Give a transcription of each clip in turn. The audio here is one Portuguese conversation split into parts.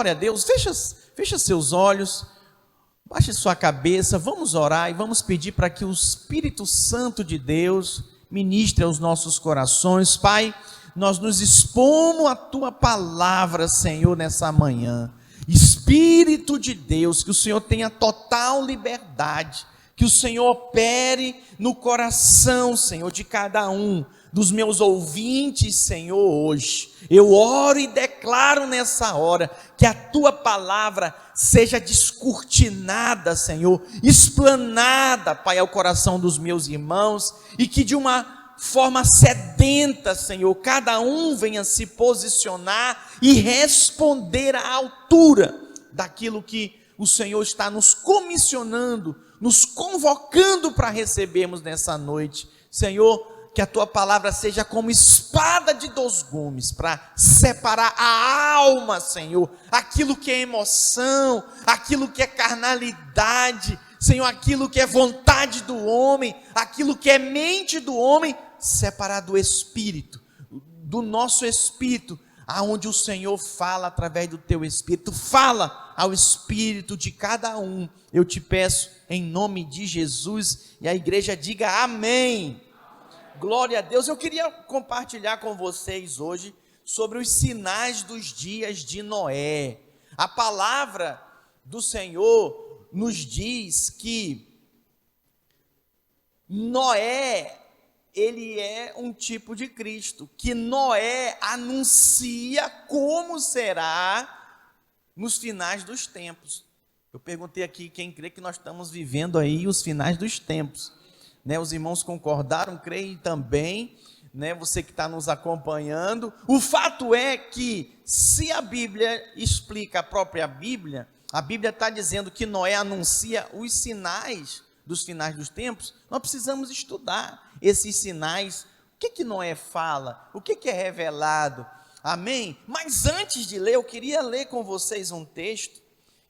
Glória a Deus. Fecha seus olhos, baixe sua cabeça, vamos orar e vamos pedir para que o Espírito Santo de Deus ministre aos nossos corações. Pai, nós nos expomos à Tua palavra, Senhor, nessa manhã. Espírito de Deus, que o Senhor tenha total liberdade, que o Senhor opere no coração, Senhor, de cada um dos meus ouvintes, Senhor, hoje. Eu oro e declaro nessa hora que a Tua palavra seja descortinada, Senhor, explanada, Pai, ao coração dos meus irmãos, e que de uma forma sedenta, Senhor, cada um venha se posicionar e responder à altura daquilo que o Senhor está nos comissionando, nos convocando para recebermos nessa noite. Senhor, que a Tua palavra seja como espada de 2 gumes, para separar a alma, Senhor, aquilo que é emoção, aquilo que é carnalidade, Senhor, aquilo que é vontade do homem, aquilo que é mente do homem, separar do Espírito, do nosso Espírito, aonde o Senhor fala através do Teu Espírito. Fala ao Espírito de cada um, eu te peço em nome de Jesus, e a igreja diga amém. Glória a Deus. Eu queria compartilhar com vocês hoje sobre os sinais dos dias de Noé. A palavra do Senhor nos diz que Noé, ele é um tipo de Cristo, que Noé anuncia como será nos finais dos tempos. Eu perguntei aqui quem crê que nós estamos vivendo aí os finais dos tempos. Os irmãos concordaram, creem também, você que está nos acompanhando. O fato é que, se a Bíblia explica a própria Bíblia, a Bíblia está dizendo que Noé anuncia os sinais dos finais dos tempos. Nós precisamos estudar esses sinais. O que Noé fala? O que é revelado? Amém? Mas antes de ler, eu queria ler com vocês um texto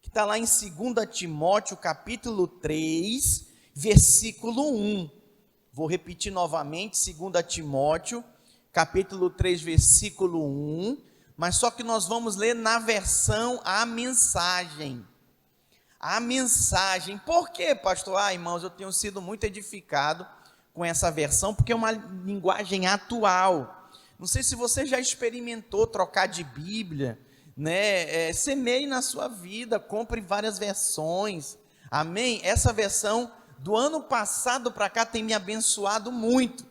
que está lá em 2 Timóteo, capítulo 3, versículo 1, vou repetir novamente, 2 Timóteo, capítulo 3, versículo 1, mas só que nós vamos ler na versão A Mensagem. A Mensagem. Por quê, pastor? Irmãos, eu tenho sido muito edificado com essa versão, porque é uma linguagem atual. Não sei se você já experimentou trocar de Bíblia, semeie na sua vida, compre várias versões, amém? Essa versão do ano passado para cá tem me abençoado muito,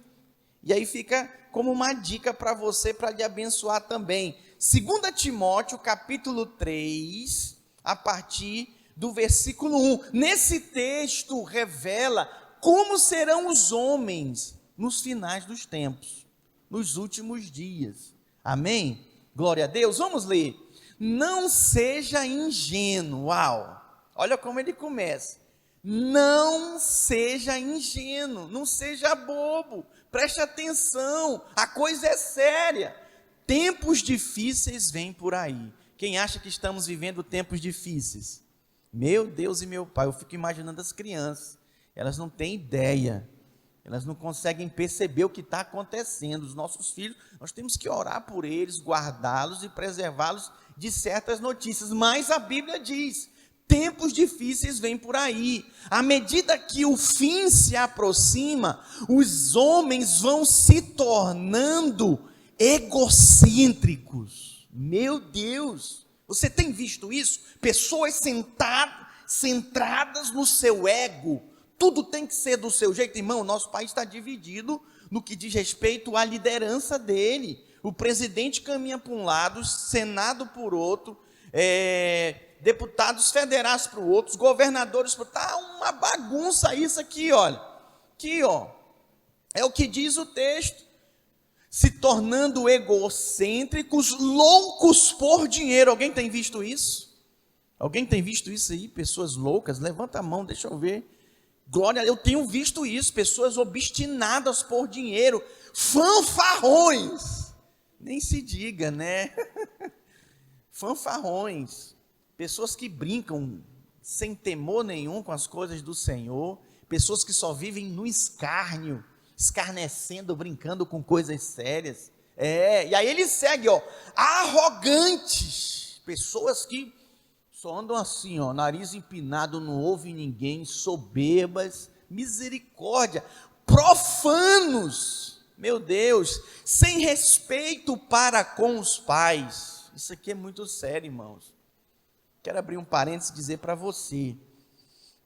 e aí fica como uma dica para você, para lhe abençoar também. 2 Timóteo, capítulo 3, a partir do versículo 1, nesse texto revela como serão os homens nos finais dos tempos, nos últimos dias, amém? Glória a Deus. Vamos ler. Não seja ingênuo. Olha como ele começa. Não seja ingênuo, não seja bobo, preste atenção, a coisa é séria. Tempos difíceis vêm por aí. Quem acha que estamos vivendo tempos difíceis? Meu Deus e meu Pai, eu fico imaginando as crianças, elas não têm ideia, elas não conseguem perceber o que está acontecendo. Os nossos filhos, nós temos que orar por eles, guardá-los e preservá-los de certas notícias, mas a Bíblia diz: tempos difíceis vêm por aí. À medida que o fim se aproxima, os homens vão se tornando egocêntricos. Meu Deus, você tem visto isso? Pessoas centradas no seu ego. Tudo tem que ser do seu jeito. Irmão, nosso país está dividido no que diz respeito à liderança dele. O presidente caminha para um lado, o Senado por outro, deputados federais para o outro, governadores para o outro. Está uma bagunça isso aqui, olha. Aqui, é o que diz o texto. Se tornando egocêntricos, loucos por dinheiro. Alguém tem visto isso? Alguém tem visto isso aí? Pessoas loucas? Levanta a mão, deixa eu ver. Glória, eu tenho visto isso. Pessoas obstinadas por dinheiro. Fanfarrões. Nem se diga, Fanfarrões. Pessoas que brincam sem temor nenhum com as coisas do Senhor, pessoas que só vivem no escárnio, escarnecendo, brincando com coisas sérias. E aí ele segue, arrogantes. pessoas que só andam assim, ó, nariz empinado, não ouve ninguém, soberbas, misericórdia, profanos, meu Deus, sem respeito para com os pais. Isso aqui é muito sério, irmãos. Quero abrir um parênteses e dizer para você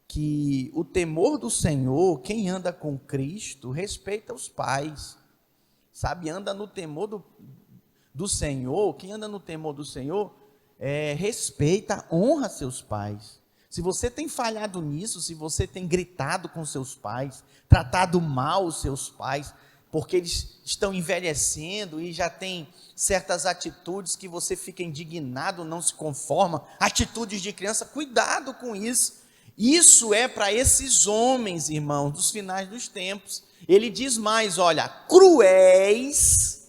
que o temor do Senhor, quem anda com Cristo, respeita os pais, sabe, anda no temor do Senhor, quem anda no temor do Senhor, respeita, honra seus pais. Se você tem falhado nisso, se você tem gritado com seus pais, tratado mal os seus pais, porque eles estão envelhecendo e já tem certas atitudes que você fica indignado, não se conforma, atitudes de criança, cuidado com isso. Isso é para esses homens, irmãos, dos finais dos tempos. Ele diz mais, olha, cruéis,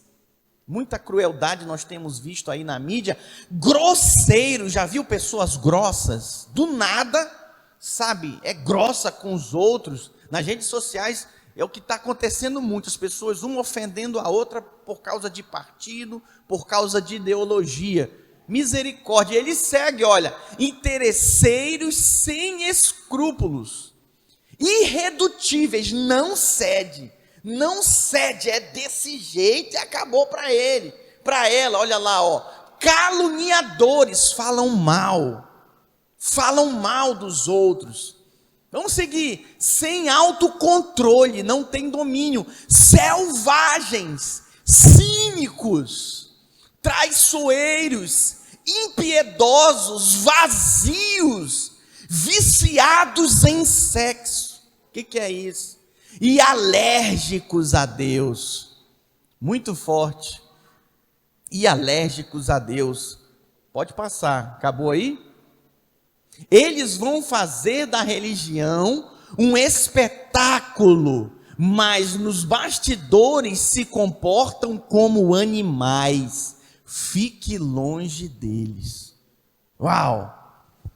muita crueldade nós temos visto aí na mídia, grosseiros, já viu pessoas grossas? Do nada, sabe, é grossa com os outros. Nas redes sociais é o que está acontecendo muito, as pessoas uma ofendendo a outra por causa de partido, por causa de ideologia. Misericórdia, ele segue, olha, interesseiros sem escrúpulos, irredutíveis, não cede, é desse jeito e acabou para ele, para ela, olha lá, ó, caluniadores, falam mal dos outros. Vamos seguir, sem autocontrole, não tem domínio, selvagens, cínicos, traiçoeiros, impiedosos, vazios, viciados em sexo. O que é isso? E alérgicos a Deus. Muito forte. E alérgicos a Deus. Pode passar. Acabou aí? Eles vão fazer da religião um espetáculo, mas nos bastidores se comportam como animais. Fique longe deles. Uau!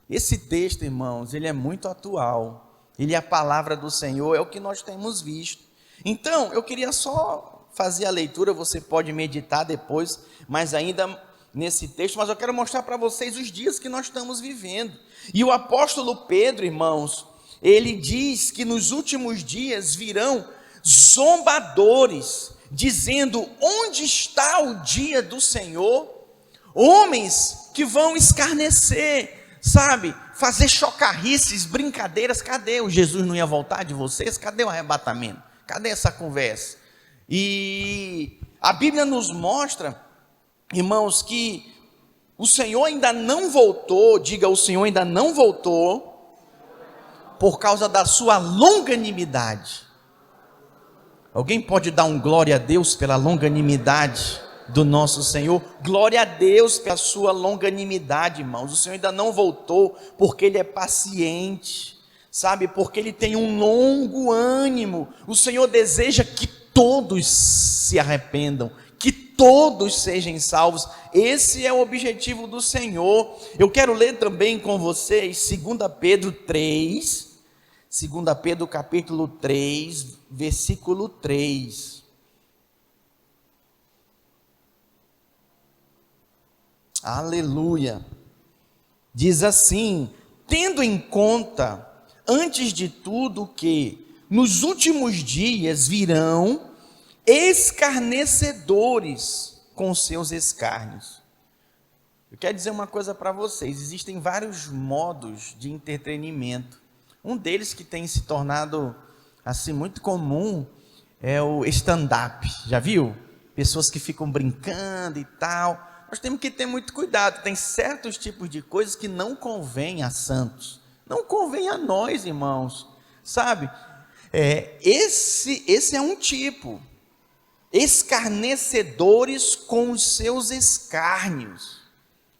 Esse texto, irmãos, ele é muito atual. Ele é a palavra do Senhor, é o que nós temos visto. Então, eu queria só fazer a leitura, você pode meditar depois, mas ainda nesse texto, mas eu quero mostrar para vocês os dias que nós estamos vivendo. E o apóstolo Pedro, irmãos, ele diz que nos últimos dias virão zombadores, dizendo, onde está o dia do Senhor? Homens que vão escarnecer, sabe, fazer chocarrices, brincadeiras. Cadê o Jesus não ia voltar de vocês? Cadê o arrebatamento? Cadê essa conversa? E a Bíblia nos mostra, irmãos, que o Senhor ainda não voltou, diga, o Senhor ainda não voltou, por causa da sua longanimidade. Alguém pode dar um glória a Deus pela longanimidade do nosso Senhor? Glória a Deus pela sua longanimidade, irmãos. O Senhor ainda não voltou, porque Ele é paciente, sabe, porque Ele tem um longo ânimo. O Senhor deseja que todos se arrependam, que todos sejam salvos. Esse é o objetivo do Senhor. Eu quero ler também com vocês 2 Pedro 3, 2 Pedro capítulo 3, versículo 3. Aleluia. Diz assim: tendo em conta, antes de tudo, que nos últimos dias virão escarnecedores com seus escárnios. Eu quero dizer uma coisa para vocês, existem vários modos de entretenimento. Um deles que tem se tornado assim muito comum é o stand-up. Já viu? Pessoas que ficam brincando e tal. Nós temos que ter muito cuidado. Tem certos tipos de coisas que não convém a santos. Não convém a nós, irmãos. Sabe? Esse é um tipo. Escarnecedores com os seus escárnios.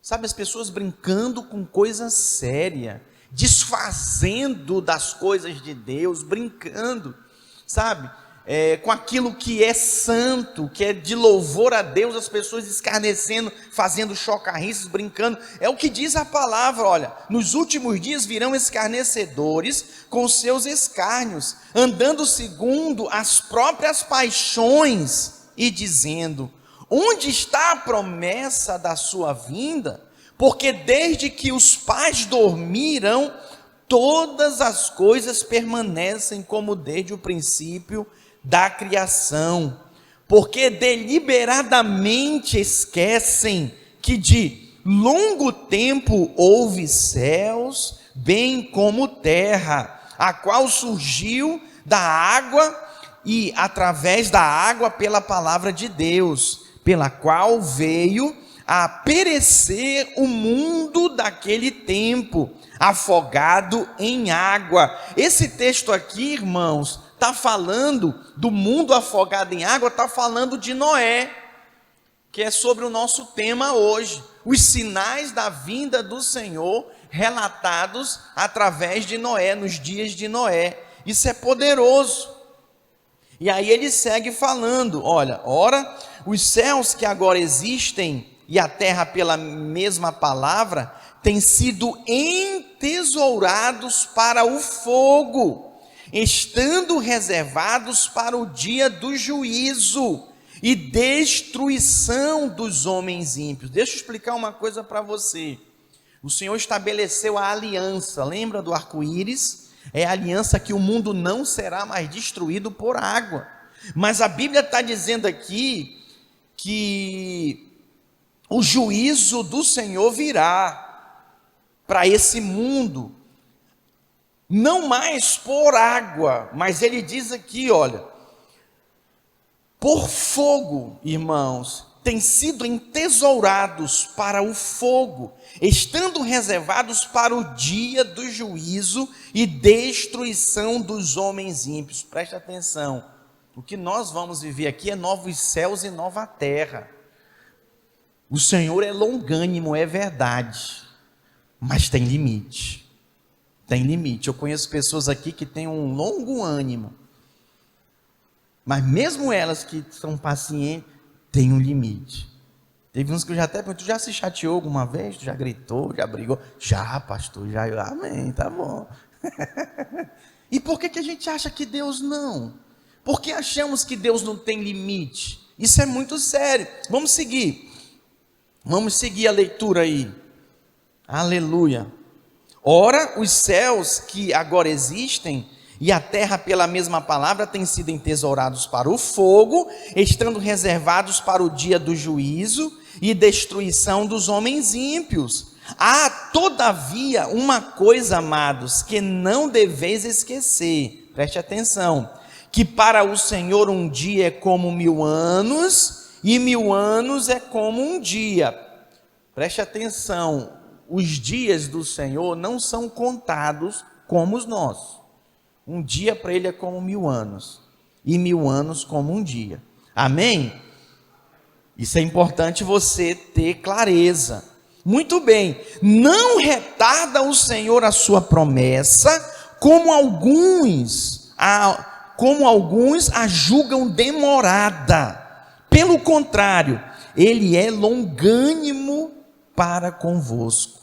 Sabe, as pessoas brincando com coisa séria, desfazendo das coisas de Deus, brincando, sabe, com aquilo que é santo, que é de louvor a Deus, as pessoas escarnecendo, fazendo chocarrices, brincando. É o que diz a palavra, olha, nos últimos dias virão escarnecedores com seus escárnios, andando segundo as próprias paixões e dizendo, onde está a promessa da sua vinda? porque desde que os pais dormiram, todas as coisas permanecem como desde o princípio da criação, porque deliberadamente esquecem que de longo tempo houve céus, bem como terra, a qual surgiu da água e através da água pela palavra de Deus, pela qual veio a perecer o mundo daquele tempo, afogado em água. Esse texto aqui, irmãos, está falando do mundo afogado em água, está falando de Noé, que é sobre o nosso tema hoje, os sinais da vinda do Senhor relatados através de Noé, nos dias de Noé. Isso é poderoso. E aí ele segue falando, olha, ora, os céus que agora existem e a terra pela mesma palavra têm sido entesourados para o fogo, estando reservados para o dia do juízo e destruição dos homens ímpios. Deixa eu explicar uma coisa para você. O Senhor estabeleceu a aliança, lembra do arco-íris? É a aliança que o mundo não será mais destruído por água. Mas a Bíblia está dizendo aqui que o juízo do Senhor virá para esse mundo, não mais por água, mas ele diz aqui, olha, por fogo, irmãos, têm sido entesourados para o fogo, estando reservados para o dia do juízo e destruição dos homens ímpios. Preste atenção, o que nós vamos viver aqui é novos céus e nova terra. O Senhor é longânimo, é verdade, mas tem limite. Tem limite. Eu conheço pessoas aqui que têm um longo ânimo, mas mesmo elas que são pacientes, têm um limite. Teve uns que eu já até perguntei, tu já se chateou alguma vez? Tu já gritou, já brigou? Já, pastor, já. Amém, tá bom. E por que a gente acha que Deus não? Por que achamos que Deus não tem limite? Isso é muito sério. Vamos seguir a leitura aí. Aleluia. Ora, os céus que agora existem e a terra pela mesma palavra têm sido entesourados para o fogo, estando reservados para o dia do juízo e destruição dos homens ímpios. Há, todavia, uma coisa, amados, que não deveis esquecer, preste atenção, que para o Senhor um dia é como 1000 anos, e 1000 anos é como um dia. Preste atenção, os dias do Senhor não são contados como os nossos. Um dia para ele é como 1000 anos, e 1000 anos como um dia. Amém? Isso é importante você ter clareza. Muito bem, não retarda o Senhor a sua promessa, como alguns a julgam demorada. Pelo contrário, ele é longânimo para convosco,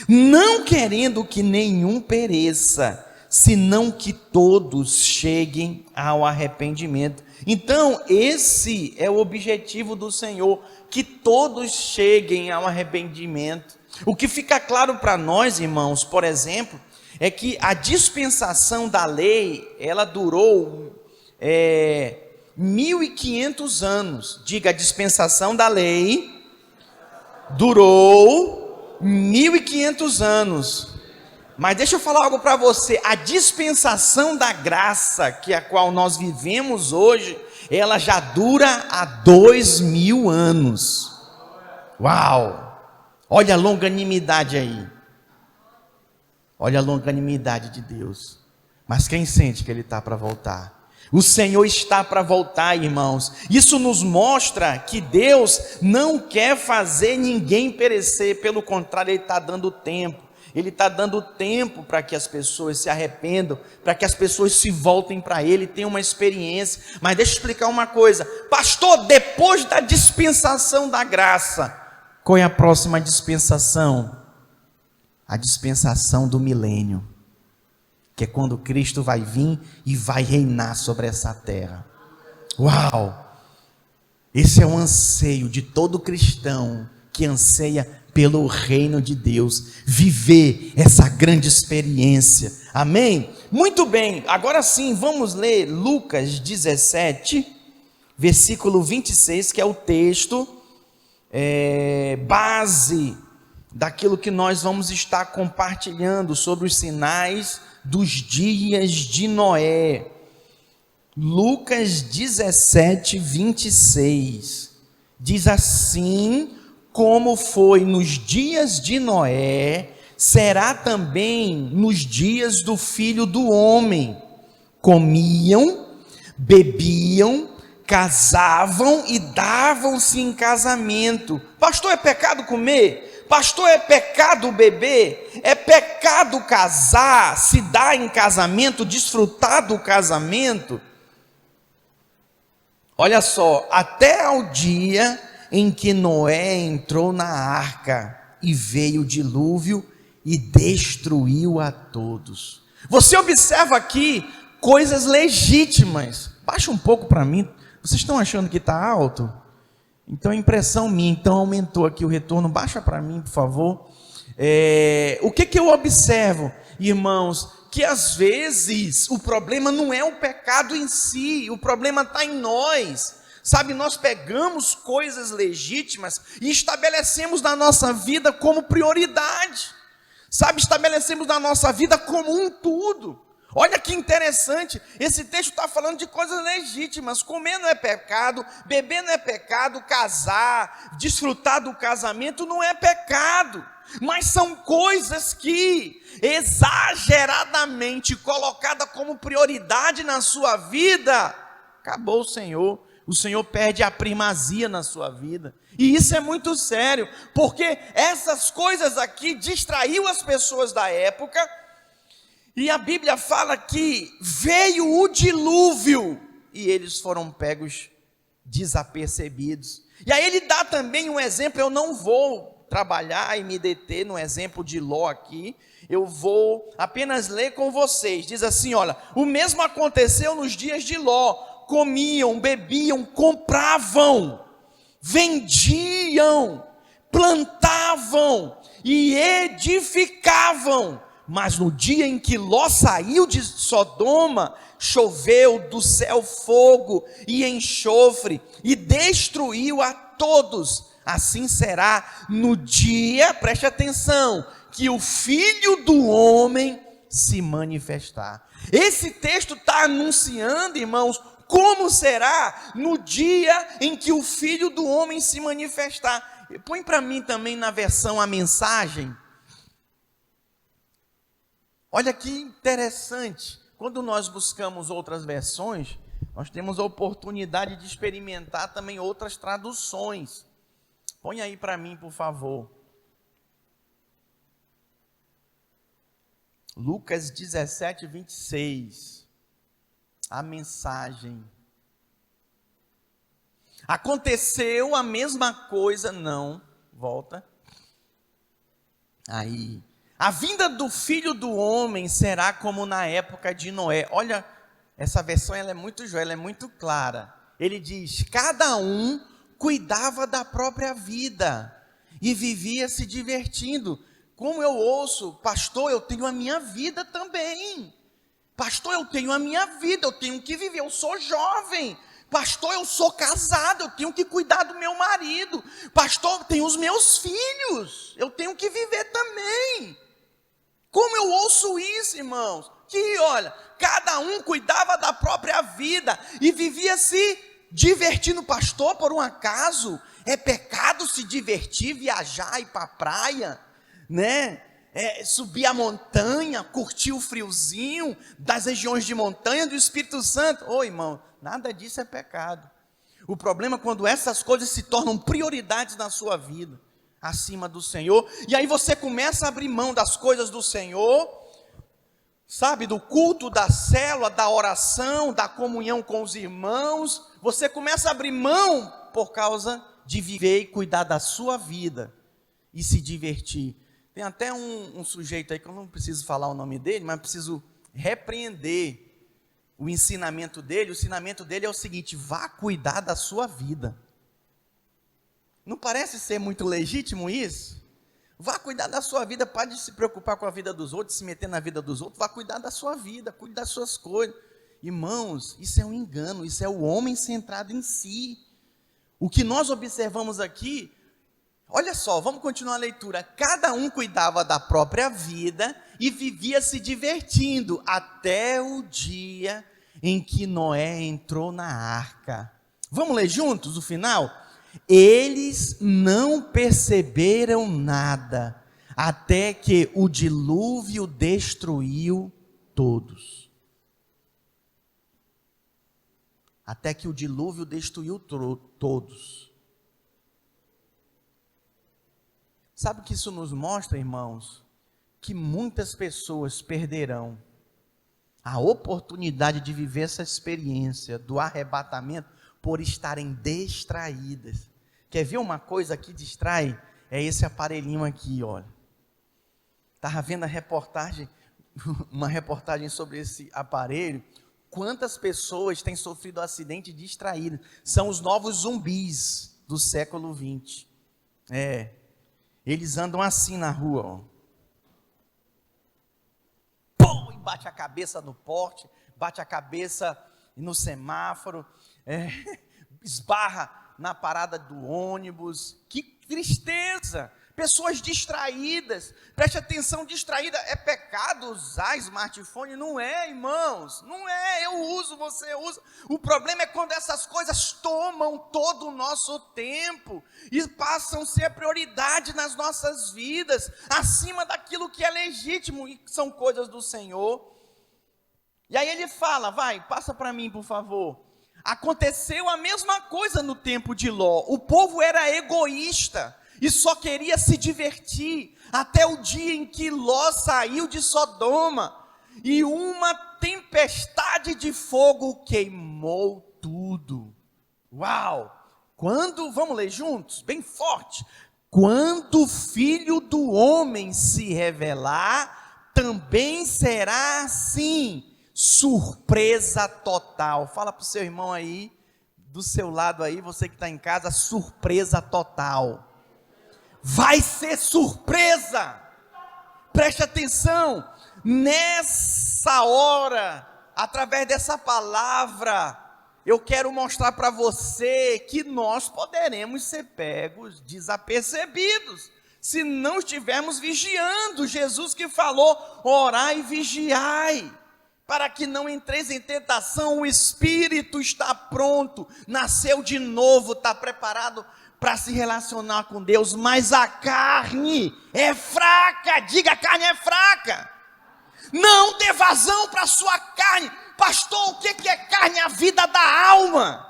não querendo que nenhum pereça, senão que todos cheguem ao arrependimento. Então, esse é o objetivo do Senhor, que todos cheguem ao arrependimento. O que fica claro para nós, irmãos, por exemplo, é que a dispensação da lei, ela durou 1500 anos. Diga, a dispensação da lei durou 1500 anos. Mas deixa eu falar algo para você, a dispensação da graça, que é a qual nós vivemos hoje, ela já dura há 2000 anos. Uau! Olha a longanimidade aí. Olha a longanimidade de Deus. Mas quem sente que Ele está para voltar? O Senhor está para voltar, irmãos. Isso nos mostra que Deus não quer fazer ninguém perecer, pelo contrário, Ele está dando tempo. Ele está dando tempo para que as pessoas se arrependam, para que as pessoas se voltem para Ele, tenham uma experiência. Mas deixa eu explicar uma coisa, pastor, depois da dispensação da graça, qual é a próxima dispensação? A dispensação do milênio, que é quando Cristo vai vir e vai reinar sobre essa terra. Uau! Esse é o anseio de todo cristão que anseia pelo reino de Deus, viver essa grande experiência, amém? Muito bem, agora sim, vamos ler Lucas 17, versículo 26, que é o texto base daquilo que nós vamos estar compartilhando sobre os sinais dos dias de Noé. Lucas 17, 26, diz assim: como foi nos dias de Noé, será também nos dias do Filho do Homem. Comiam, bebiam, casavam e davam-se em casamento. Pastor, é pecado comer? Pastor, é pecado beber? É pecado casar, se dar em casamento, desfrutar do casamento? Olha só, até ao dia em que Noé entrou na arca e veio o dilúvio e destruiu a todos. Você observa aqui coisas legítimas. Baixa um pouco para mim. Vocês estão achando que está alto? Então é impressão minha. Então aumentou aqui o retorno. Baixa para mim, por favor. O que eu observo, irmãos? Que às vezes o problema não é o pecado em si, o problema está em nós. Sabe, nós pegamos coisas legítimas e estabelecemos na nossa vida como prioridade. Sabe, estabelecemos na nossa vida como um tudo. Olha que interessante, esse texto está falando de coisas legítimas. Comer não é pecado, beber não é pecado, casar, desfrutar do casamento não é pecado. Mas são coisas que, exageradamente colocada como prioridade na sua vida, acabou o Senhor perde a primazia na sua vida. E isso é muito sério, porque essas coisas aqui distraiu as pessoas da época. E a Bíblia fala que veio o dilúvio e eles foram pegos desapercebidos. E aí ele dá também um exemplo. Eu não vou trabalhar e me deter no exemplo de Ló aqui, eu vou apenas ler com vocês. Diz assim, olha: o mesmo aconteceu nos dias de Ló. Comiam, bebiam, compravam, vendiam, plantavam e edificavam. Mas no dia em que Ló saiu de Sodoma, choveu do céu fogo e enxofre e destruiu a todos. Assim será no dia, preste atenção, que o Filho do Homem se manifestar. Esse texto está anunciando, irmãos, como será no dia em que o Filho do Homem se manifestar. Põe para mim também na versão a mensagem. Olha que interessante, quando nós buscamos outras versões, nós temos a oportunidade de experimentar também outras traduções. Põe aí para mim, por favor. Lucas 17, 26. A mensagem. Aconteceu a mesma coisa, não, volta. Aí. A vinda do Filho do Homem será como na época de Noé. Olha, essa versão ela é muito joia, ela é muito clara. Ele diz: cada um cuidava da própria vida e vivia se divertindo. Como eu ouço, pastor, eu tenho a minha vida também. Pastor, eu tenho a minha vida, eu tenho que viver, eu sou jovem. Pastor, eu sou casado, eu tenho que cuidar do meu marido. Pastor, eu tenho os meus filhos, eu tenho que viver também. Como eu ouço isso, irmãos? Que, olha, cada um cuidava da própria vida e vivia se divertindo. Pastor, por um acaso, é pecado se divertir, viajar, ir para a praia, né? Subir a montanha, curtir o friozinho das regiões de montanha do Espírito Santo. Ô, irmão, nada disso é pecado. O problema é quando essas coisas se tornam prioridades na sua vida, acima do Senhor, e aí você começa a abrir mão das coisas do Senhor, sabe, do culto, da célula, da oração, da comunhão com os irmãos. Você começa a abrir mão por causa de viver e cuidar da sua vida e se divertir. Tem até um sujeito aí que eu não preciso falar o nome dele, mas preciso repreender o ensinamento dele. O ensinamento dele é o seguinte: vá cuidar da sua vida. Não parece ser muito legítimo isso? Vá cuidar da sua vida, pare de se preocupar com a vida dos outros, se meter na vida dos outros, vá cuidar da sua vida, cuide das suas coisas. Irmãos, isso é um engano, isso é o homem centrado em si. O que nós observamos aqui, olha só, vamos continuar a leitura. Cada um cuidava da própria vida e vivia se divertindo até o dia em que Noé entrou na arca. Vamos ler juntos o final? Eles não perceberam nada, até que o dilúvio destruiu todos. Até que o dilúvio destruiu todos. Sabe o que isso nos mostra, irmãos? Que muitas pessoas perderão a oportunidade de viver essa experiência do arrebatamento por estarem distraídas. Quer ver uma coisa que distrai? É esse aparelhinho aqui, olha. Estava vendo a reportagem, uma reportagem sobre esse aparelho. Quantas pessoas têm sofrido acidente distraído? São os novos zumbis do século 20. Eles andam assim na rua, ó. Pum, e bate a cabeça no poste, bate a cabeça no semáforo, esbarra na parada do ônibus. Que tristeza! Pessoas distraídas. Preste atenção, distraída é pecado usar smartphone? Não é, irmãos, não é. Eu uso, você usa. O problema é quando essas coisas tomam todo o nosso tempo e passam a ser prioridade nas nossas vidas, acima daquilo que é legítimo e são coisas do Senhor. E aí ele fala, vai, passa para mim, por favor. Aconteceu a mesma coisa no tempo de Ló. O povo era egoísta e só queria se divertir, até o dia em que Ló saiu de Sodoma e uma tempestade de fogo queimou tudo. Uau! Quando, vamos ler juntos, bem forte. Quando o Filho do Homem se revelar, também será assim. Surpresa total. Fala para o seu irmão aí, do seu lado aí, você que está em casa, surpresa total. Vai ser surpresa. Preste atenção. Nessa hora, através dessa palavra, eu quero mostrar para você que nós poderemos ser pegos desapercebidos, se não estivermos vigiando. Jesus que falou, orai e vigiai, para que não entreis em tentação. O espírito está pronto, nasceu de novo, está preparado para se relacionar com Deus, mas a carne é fraca. Diga, a carne é fraca. Não dê vazão para a sua carne. Pastor, o que é carne? A vida da alma.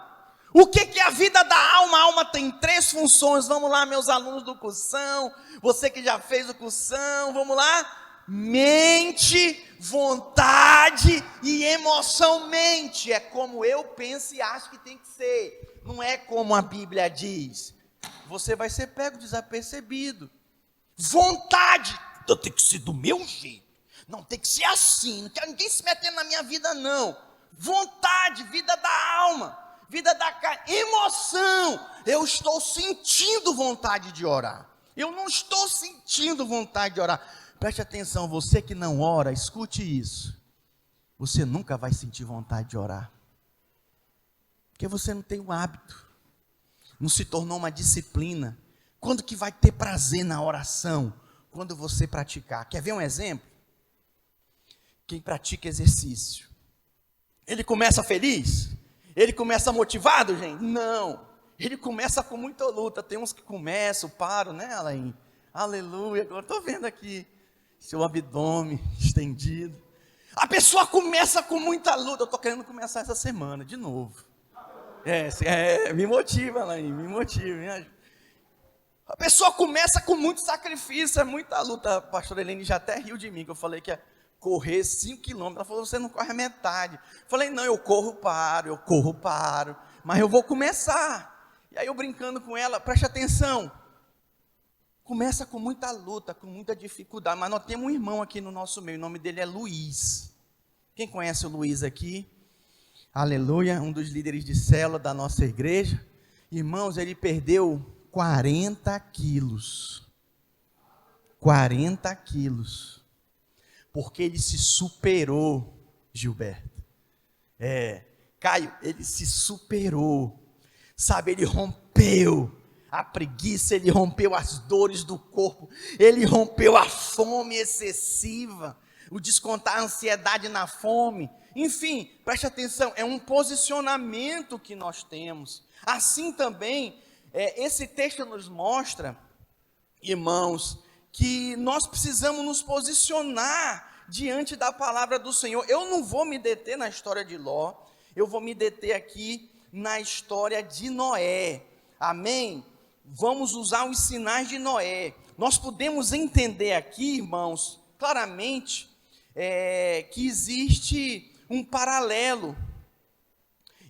O que é a vida da alma? A alma tem 3 funções. Vamos lá, meus alunos do cursão, você que já fez o cursão, vamos lá. Mente, vontade e emoção. Mente é como eu penso e acho que tem que ser, não é como a Bíblia diz. Você vai ser pego desapercebido. Vontade, então tem que ser do meu jeito, não tem que ser assim, não quero ninguém se metendo na minha vida não. Vontade, vida da alma, vida da carne. Emoção, eu estou sentindo vontade de orar, eu não estou sentindo vontade de orar. Preste atenção, você que não ora, escute isso. Você nunca vai sentir vontade de orar, porque você não tem o hábito, não se tornou uma disciplina. Quando que vai ter prazer na oração? Quando você praticar. Quer ver um exemplo? Quem pratica exercício, ele começa feliz? Ele começa motivado, gente? Não, ele começa com muita luta. Tem uns que começam, param, né, Alain? Aleluia, agora estou vendo aqui seu abdômen estendido. A pessoa começa com muita luta. Eu estou querendo começar essa semana de novo. Me motiva, Alain, me motiva. A pessoa começa com muito sacrifício, é muita luta. A pastora Helene já até riu de mim, que eu falei que ia correr 5 quilômetros. Ela falou, você não corre a metade. Eu falei, não, eu corro, paro, mas eu vou começar. E aí eu brincando com ela, preste atenção. Começa com muita luta, com muita dificuldade, mas nós temos um irmão aqui no nosso meio, o nome dele é Luiz. Quem conhece o Luiz aqui? Aleluia, um dos líderes de célula da nossa igreja. Irmãos, ele perdeu 40 quilos. 40 quilos. Porque ele se superou, Gilberto. Caio, ele se superou. Sabe, ele rompeu a preguiça, ele rompeu as dores do corpo, ele rompeu a fome excessiva, o descontar a ansiedade na fome. Enfim, preste atenção, é um posicionamento que nós temos. Assim também, esse texto nos mostra, irmãos, que nós precisamos nos posicionar diante da palavra do Senhor. Eu não vou me deter na história de Ló, eu vou me deter aqui na história de Noé. Amém? Vamos usar os sinais de Noé. Nós podemos entender aqui, irmãos, claramente, que existe um paralelo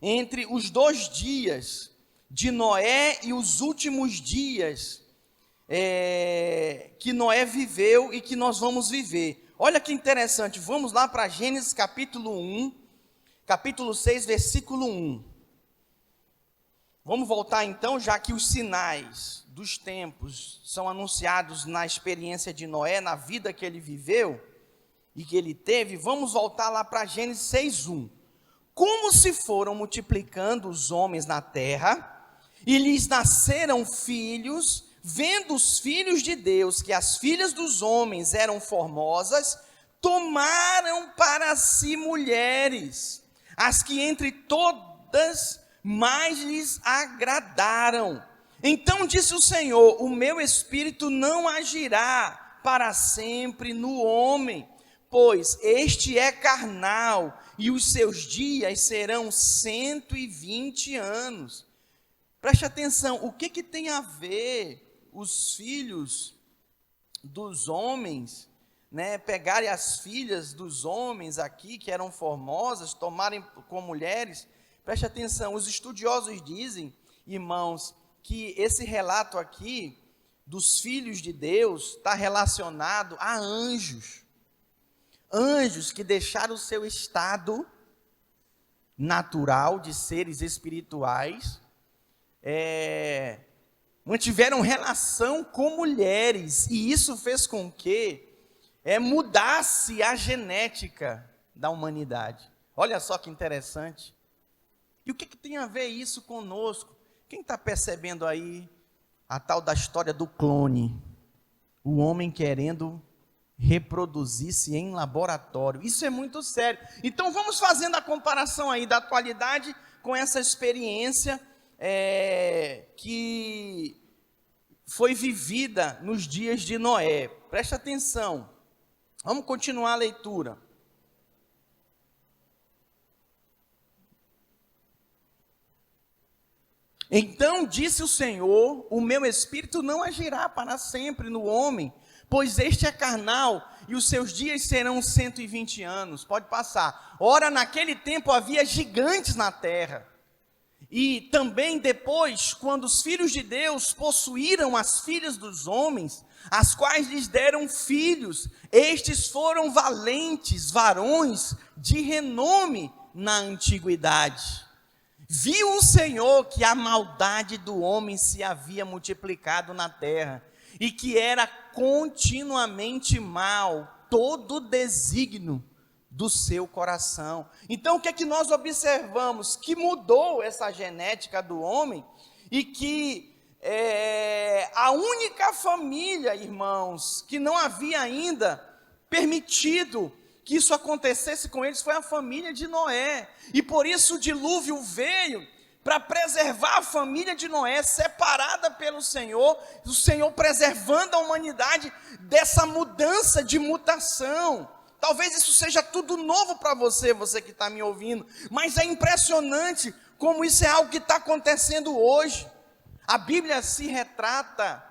entre os 2 dias de Noé e os últimos dias que Noé viveu e que nós vamos viver. Olha que interessante, vamos lá para Gênesis capítulo 1, capítulo 6, versículo 1. Vamos voltar então, já que os sinais dos tempos são anunciados na experiência de Noé, na vida que ele viveu e que ele teve, vamos voltar lá para Gênesis 6:1. Como se foram multiplicando os homens na terra, e lhes nasceram filhos, vendo os filhos de Deus que as filhas dos homens eram formosas, tomaram para si mulheres, as que entre todas mais lhes agradaram. Então disse o Senhor: o meu espírito não agirá para sempre no homem, pois este é carnal, e os seus dias serão 120 anos. Preste atenção, o que tem a ver os filhos dos homens, pegarem as filhas dos homens aqui, que eram formosas, tomarem com mulheres? Preste atenção, os estudiosos dizem, irmãos, que esse relato aqui dos filhos de Deus está relacionado a anjos. Anjos que deixaram o seu estado natural de seres espirituais, mantiveram relação com mulheres, e isso fez com que mudasse a genética da humanidade. Olha só que interessante. E o que tem a ver isso conosco? Quem está percebendo aí a tal da história do clone? O homem querendo reproduzir-se em laboratório. Isso é muito sério. Então vamos fazendo a comparação aí da atualidade com essa experiência que foi vivida nos dias de Noé. Preste atenção. Vamos continuar a leitura. Então disse o Senhor: o meu espírito não agirá para sempre no homem, pois este é carnal, e os seus dias serão 120 anos. Pode passar. Ora, naquele tempo havia gigantes na terra. E também depois, quando os filhos de Deus possuíram as filhas dos homens, as quais lhes deram filhos, estes foram valentes, varões de renome na antiguidade. Viu o Senhor que a maldade do homem se havia multiplicado na terra, e que era continuamente mal todo desígnio do seu coração. Então o que é que nós observamos? Que mudou essa genética do homem, e que a única família, irmãos, que não havia ainda permitido que isso acontecesse com eles foi a família de Noé. E por isso o dilúvio veio para preservar a família de Noé, separada pelo Senhor, o Senhor preservando a humanidade dessa mudança de mutação. Talvez isso seja tudo novo para você que está me ouvindo, mas é impressionante como isso é algo que está acontecendo hoje. A Bíblia se retrata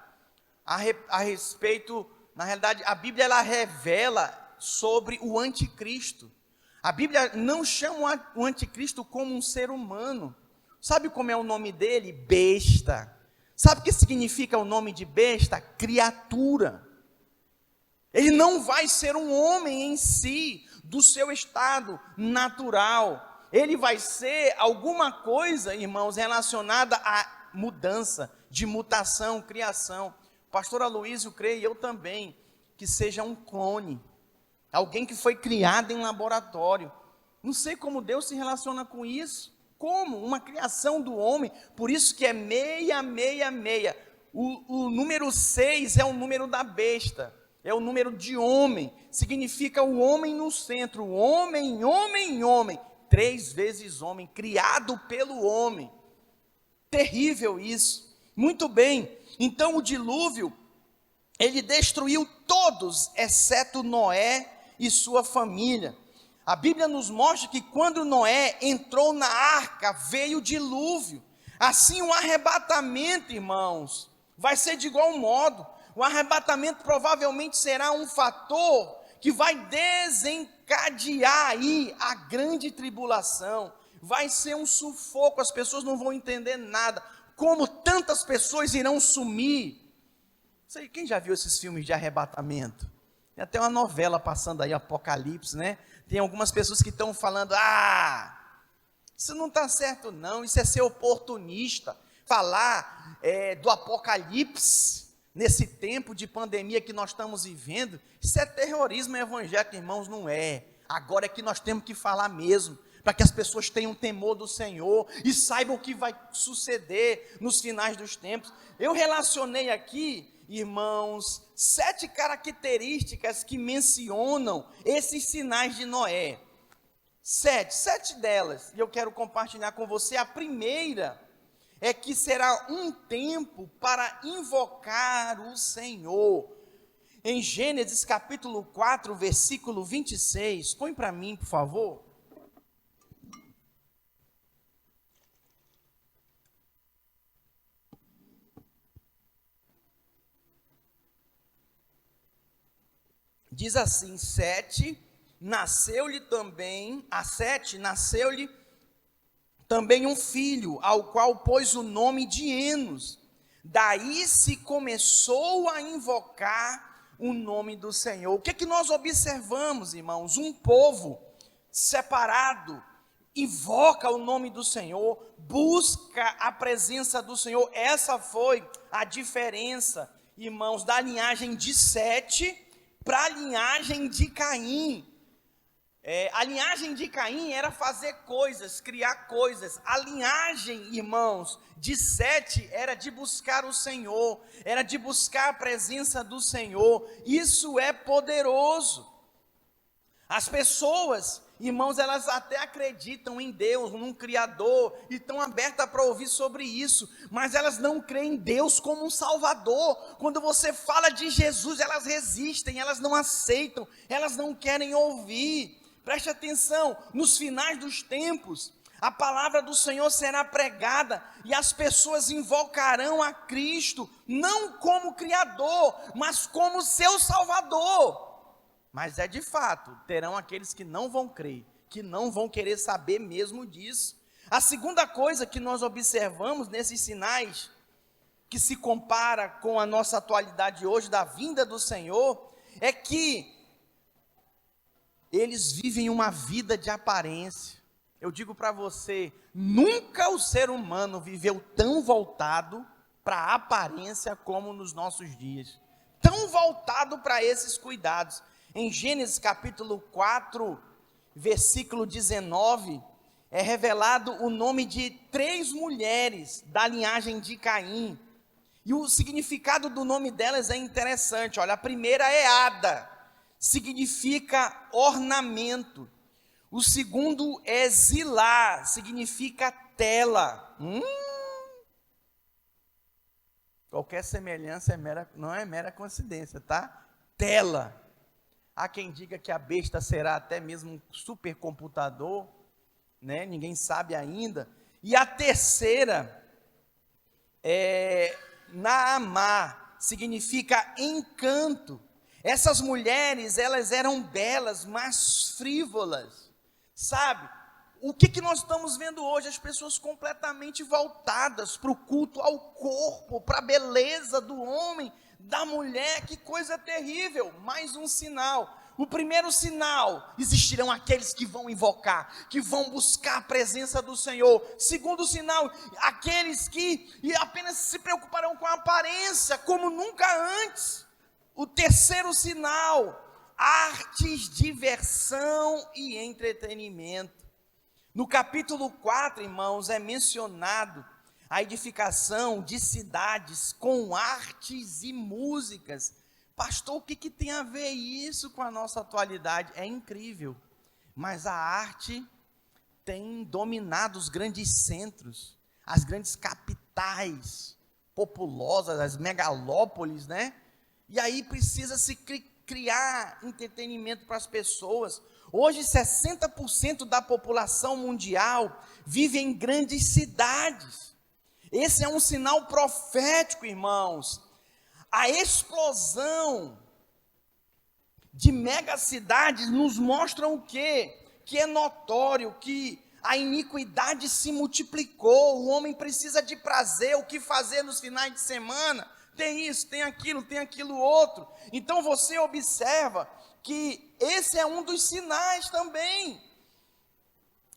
a respeito, na realidade, a Bíblia ela revela sobre o anticristo. A Bíblia não chama o anticristo como um ser humano. Sabe como é o nome dele? Besta. Sabe o que significa o nome de besta? Criatura. Ele não vai ser um homem em si, do seu estado natural. Ele vai ser alguma coisa, irmãos, relacionada à mudança, de mutação, criação. O pastor Aloísio crê, e eu também, que seja um clone, alguém que foi criado em laboratório. Não sei como Deus se relaciona com isso. Como? Uma criação do homem. Por isso que é 666. O número 6 é o número da besta. É o número de homem. Significa o homem no centro. Homem, homem, homem. 3 vezes homem. Criado pelo homem. Terrível isso. Muito bem. Então o dilúvio, ele destruiu todos, exceto Noé e sua família. A Bíblia nos mostra que quando Noé entrou na arca, veio o dilúvio. Assim o arrebatamento, irmãos, vai ser de igual modo. O arrebatamento provavelmente será um fator que vai desencadear aí a grande tribulação. Vai ser um sufoco, as pessoas não vão entender nada. Como tantas pessoas irão sumir. Sei, quem já viu esses filmes de arrebatamento? Tem até uma novela passando aí, Apocalipse, né? Tem algumas pessoas que estão falando, isso não está certo não, isso é ser oportunista. Falar do Apocalipse, nesse tempo de pandemia que nós estamos vivendo, isso é terrorismo evangélico, irmãos, não é. Agora é que nós temos que falar mesmo, para que as pessoas tenham temor do Senhor e saibam o que vai suceder nos finais dos tempos. Eu relacionei aqui, irmãos, 7 características que mencionam esses sinais de Noé. 7 delas, e eu quero compartilhar com você. A primeira é que será um tempo para invocar o Senhor. Em Gênesis capítulo 4, versículo 26, põe para mim, por favor. Diz assim: 7, nasceu-lhe também também um filho, ao qual pôs o nome de Enos. Daí se começou a invocar o nome do Senhor. O que é que nós observamos, irmãos? Um povo separado invoca o nome do Senhor, busca a presença do Senhor. Essa foi a diferença, irmãos, da linhagem de Sete para a linhagem de Caim. A linhagem de Caim era fazer coisas, criar coisas. A linhagem, irmãos, de Sete era de buscar o Senhor, era de buscar a presença do Senhor. Isso é poderoso. As pessoas, irmãos, elas até acreditam em Deus, num Criador, e estão abertas para ouvir sobre isso, mas elas não creem em Deus como um Salvador. Quando você fala de Jesus, elas resistem, elas não aceitam, elas não querem ouvir. Preste atenção, nos finais dos tempos, a palavra do Senhor será pregada e as pessoas invocarão a Cristo, não como Criador, mas como seu Salvador. Mas de fato, terão aqueles que não vão crer, que não vão querer saber mesmo disso. A segunda coisa que nós observamos nesses sinais, que se compara com a nossa atualidade hoje, da vinda do Senhor, é que eles vivem uma vida de aparência. Eu digo para você, nunca o ser humano viveu tão voltado para a aparência como nos nossos dias. Tão voltado para esses cuidados. Em Gênesis capítulo 4, versículo 19, é revelado o nome de 3 mulheres da linhagem de Caim. E o significado do nome delas é interessante. Olha, a primeira é Ada, significa ornamento. O segundo é Zilá, significa tela. Qualquer semelhança não é mera coincidência, tá? Tela. Há quem diga que a besta será até mesmo um supercomputador, né? Ninguém sabe ainda. E a terceira é Naamá, significa encanto. Essas mulheres, elas eram belas, mas frívolas, sabe? O que nós estamos vendo hoje? As pessoas completamente voltadas para o culto ao corpo, para a beleza do homem, da mulher. Que coisa terrível. Mais um sinal. O primeiro sinal: existirão aqueles que vão invocar, que vão buscar a presença do Senhor. Segundo sinal: aqueles que apenas se preocuparão com a aparência, como nunca antes. O terceiro sinal, artes, diversão e entretenimento. No capítulo 4, irmãos, é mencionado a edificação de cidades com artes e músicas. Pastor, o que tem a ver isso com a nossa atualidade? É incrível, mas a arte tem dominado os grandes centros, as grandes capitais populosas, as megalópolis, né? E aí precisa se criar entretenimento para as pessoas. Hoje 60% da população mundial vive em grandes cidades. Esse é um sinal profético, irmãos. A explosão de megacidades nos mostra o quê? Que é notório que a iniquidade se multiplicou, o homem precisa de prazer, o que fazer nos finais de semana? Tem isso, tem aquilo outro. Então você observa que esse é um dos sinais também.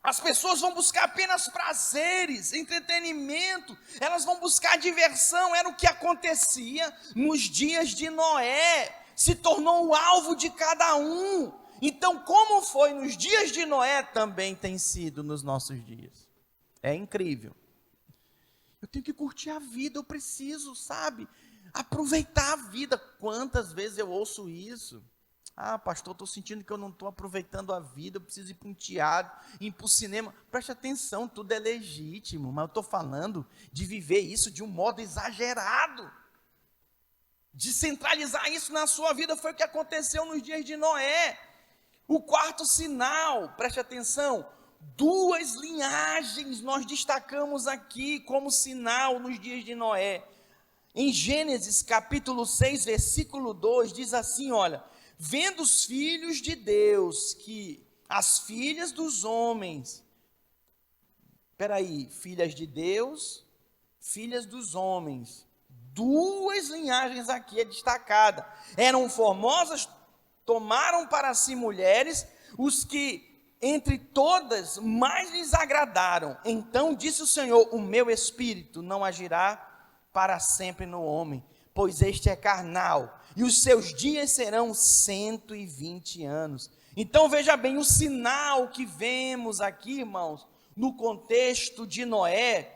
As pessoas vão buscar apenas prazeres, entretenimento, elas vão buscar diversão, era o que acontecia nos dias de Noé, se tornou o alvo de cada um. Então, como foi nos dias de Noé, também tem sido nos nossos dias. É incrível. Eu tenho que curtir a vida, eu preciso, sabe, aproveitar a vida. Quantas vezes eu ouço isso? Ah, pastor, estou sentindo que eu não estou aproveitando a vida, eu preciso ir para um teatro, ir para o cinema. Preste atenção, tudo é legítimo, mas eu estou falando de viver isso de um modo exagerado. De centralizar isso na sua vida, foi o que aconteceu nos dias de Noé. O quarto sinal, preste atenção, 2 linhagens nós destacamos aqui como sinal nos dias de Noé. Em Gênesis capítulo 6, versículo 2, diz assim, olha: vendo os filhos de Deus que as filhas dos homens, filhas de Deus, filhas dos homens, 2 linhagens aqui é destacada, eram formosas, tomaram para si mulheres, os que entre todas mais lhes agradaram. Então disse o Senhor: o meu espírito não agirá para sempre no homem, pois este é carnal, e os seus dias serão 120 anos. Então veja bem, o sinal que vemos aqui, irmãos, no contexto de Noé,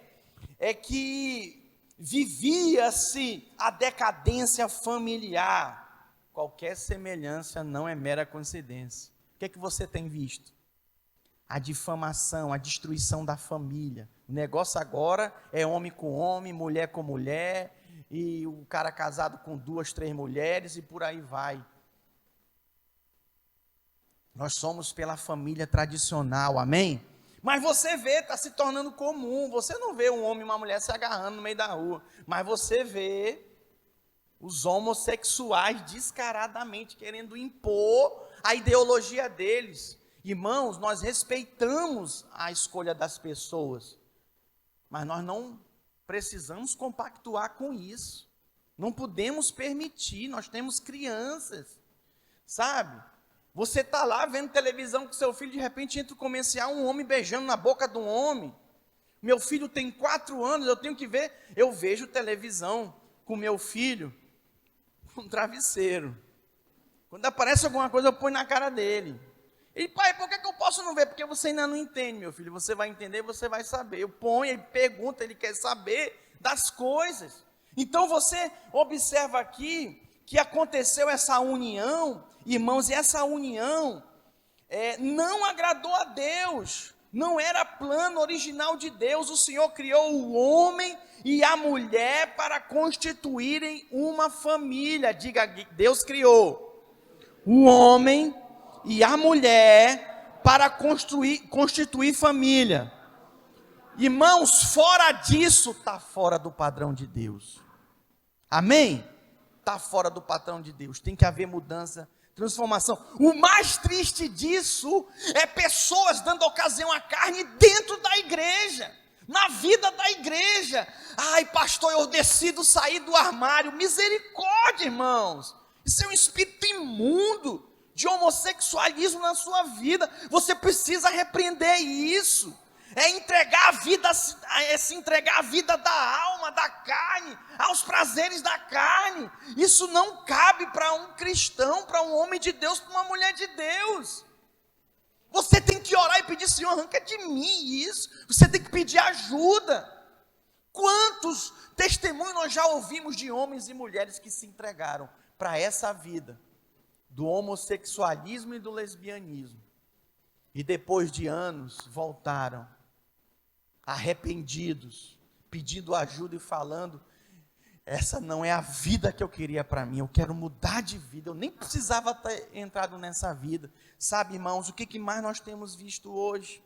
é que vivia-se a decadência familiar. Qualquer semelhança não é mera coincidência. O que é que você tem visto? A difamação, a destruição da família. O negócio agora é homem com homem, mulher com mulher, e o cara casado com 2, 3 mulheres, e por aí vai. Nós somos pela família tradicional, amém? Mas você vê, está se tornando comum. Você não vê um homem e uma mulher se agarrando no meio da rua, mas você vê os homossexuais descaradamente querendo impor a ideologia deles. Irmãos, nós respeitamos a escolha das pessoas, mas nós não precisamos compactuar com isso. Não podemos permitir, nós temos crianças, sabe? Você está lá vendo televisão com seu filho, de repente entra o comercial, um homem beijando na boca de um homem. Meu filho tem 4 anos, eu tenho que ver, eu vejo televisão com meu filho, um travesseiro. Quando aparece alguma coisa, eu ponho na cara dele. Ele: pai, por que eu posso não ver? Porque você ainda não entende, meu filho. Você vai entender, você vai saber. Eu ponho, ele pergunta, ele quer saber das coisas. Então você observa aqui que aconteceu essa união, irmãos, e essa união não agradou a Deus. Não era plano original de Deus. O Senhor criou o homem e a mulher para constituírem uma família. Diga: Deus criou o homem e a mulher para constituir família. Irmãos, fora disso, está fora do padrão de Deus. Amém? Está fora do padrão de Deus. Tem que haver mudança, transformação. O mais triste disso é pessoas dando ocasião à carne dentro da igreja, na vida da igreja. Ai, pastor, eu decido sair do armário. Misericórdia, irmãos. Isso é um espírito imundo de homossexualismo na sua vida. Você precisa repreender isso. é entregar a vida, é se entregar a vida da alma, da carne, aos prazeres da carne. Isso não cabe para um cristão, para um homem de Deus, para uma mulher de Deus. Você tem que orar e pedir: Senhor, arranca de mim isso. Você tem que pedir ajuda. Quantos testemunhos nós já ouvimos de homens e mulheres que se entregaram para essa vida do homossexualismo e do lesbianismo, e depois de anos voltaram arrependidos, pedindo ajuda e falando: essa não é a vida que eu queria para mim, eu quero mudar de vida, eu nem precisava ter entrado nessa vida. Sabe, irmãos, o que mais nós temos visto hoje?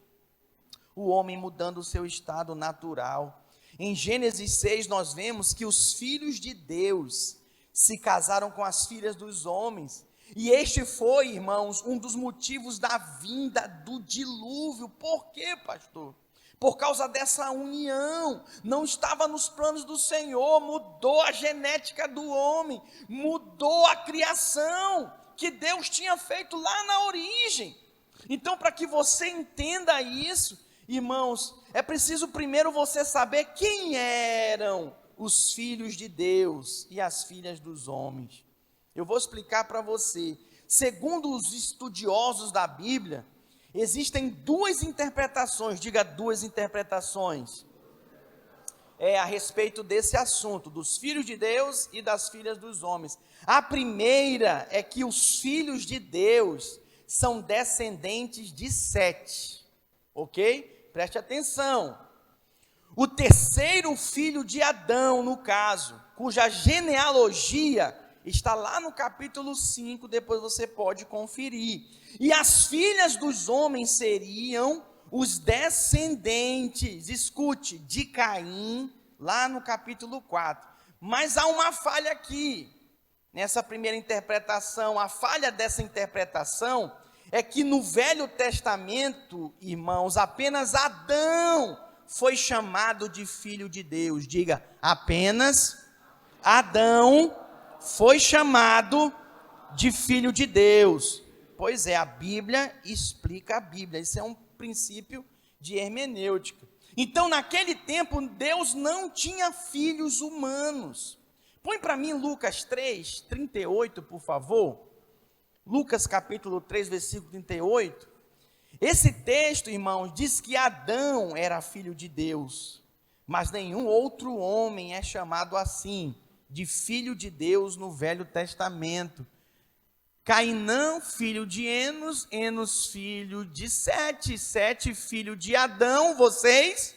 O homem mudando o seu estado natural. Em Gênesis 6 nós vemos que os filhos de Deus se casaram com as filhas dos homens, e este foi, irmãos, um dos motivos da vinda do dilúvio. Por quê, pastor? Por causa dessa união. Não estava nos planos do Senhor, mudou a genética do homem, mudou a criação que Deus tinha feito lá na origem. Então, para que você entenda isso, irmãos, é preciso primeiro você saber quem eram os filhos de Deus e as filhas dos homens. Eu vou explicar para você. Segundo os estudiosos da Bíblia, existem duas interpretações, diga duas interpretações, a respeito desse assunto, dos filhos de Deus e das filhas dos homens. A primeira é que os filhos de Deus são descendentes de Sete, ok? Preste atenção. O terceiro filho de Adão, no caso, cuja genealogia está lá no capítulo 5, depois você pode conferir. E as filhas dos homens seriam os descendentes, escute, de Caim, lá no capítulo 4. Mas há uma falha aqui, nessa primeira interpretação. A falha dessa interpretação é que no Velho Testamento, irmãos, apenas Adão foi chamado de filho de Deus. Diga, apenas Adão foi chamado de filho de Deus. Pois é, a Bíblia explica a Bíblia. Isso é um princípio de hermenêutica. Então, naquele tempo, Deus não tinha filhos humanos. Põe para mim Lucas 3, 38, por favor. Lucas capítulo 3, versículo 38. Esse texto, irmãos, diz que Adão era filho de Deus, mas nenhum outro homem é chamado assim, de filho de Deus, no Velho Testamento. Cainã, filho de Enos, Enos, filho de Sete, Sete, filho de Adão, vocês?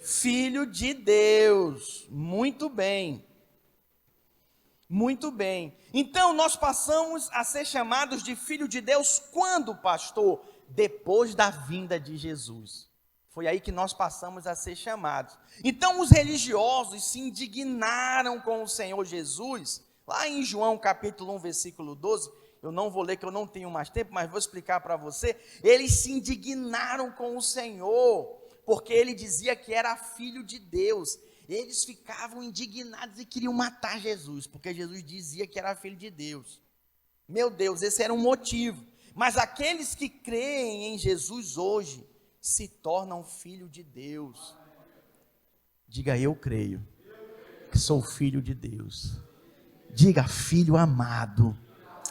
Filho de Deus. Muito bem. Muito bem. Então, nós passamos a ser chamados de filho de Deus quando, pastor? Depois da vinda de Jesus. Foi aí que nós passamos a ser chamados. Então, os religiosos se indignaram com o Senhor Jesus. Lá em João capítulo 1, versículo 12, eu não vou ler que eu não tenho mais tempo, mas vou explicar para você. Eles se indignaram com o Senhor, porque ele dizia que era filho de Deus. Eles ficavam indignados e queriam matar Jesus, porque Jesus dizia que era filho de Deus. Meu Deus, esse era um motivo. Mas aqueles que creem em Jesus hoje, se tornam filho de Deus. Diga, eu creio que sou filho de Deus. Diga, filho amado.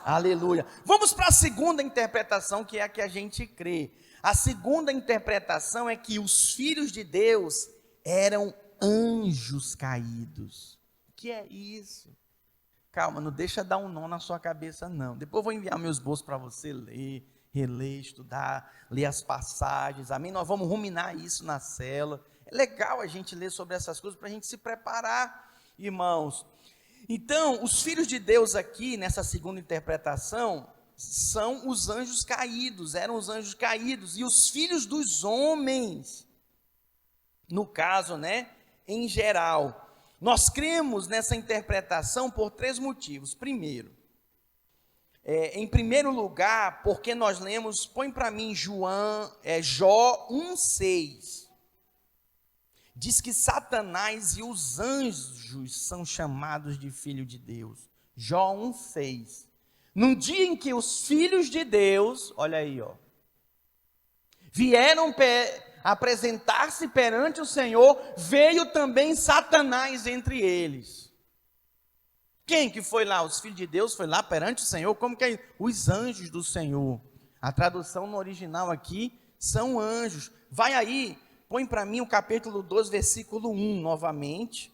Aleluia. Vamos para a segunda interpretação, que é a que a gente crê. A segunda interpretação é que os filhos de Deus eram anjos caídos. O que é isso? Calma, não deixa dar um nó na sua cabeça, não. Depois eu vou enviar meus bolsos para você ler, reler, estudar, ler as passagens, amém? Nós vamos ruminar isso na cela. É legal a gente ler sobre essas coisas para a gente se preparar, irmãos. Então, os filhos de Deus aqui, nessa segunda interpretação, são os anjos caídos, eram os anjos caídos, e os filhos dos homens, no caso, em geral. Nós cremos nessa interpretação por três motivos. Primeiro, em primeiro lugar, porque nós lemos, põe para mim Jó 1,6. Diz que Satanás e os anjos são chamados de filho de Deus. Jó 1,6. Num dia em que os filhos de Deus, olha aí, vieram apresentar-se perante o Senhor, veio também Satanás entre eles. Quem que foi lá? Os filhos de Deus foi lá perante o Senhor? Como que é? Os anjos do Senhor. A tradução no original aqui são anjos. Vai aí, põe para mim o capítulo 2, versículo 1 novamente.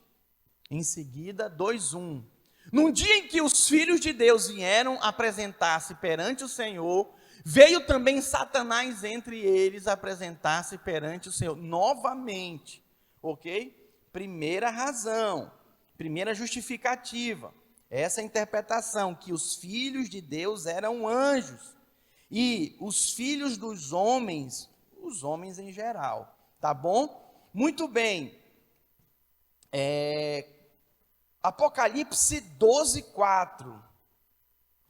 Em seguida, 2:1. Num dia em que os filhos de Deus vieram apresentar-se perante o Senhor, veio também Satanás entre eles apresentar-se perante o Senhor. Novamente, ok? Primeira razão, primeira justificativa. Essa interpretação, que os filhos de Deus eram anjos. E os filhos dos homens, os homens em geral. Tá bom? Muito bem. Apocalipse 12:4.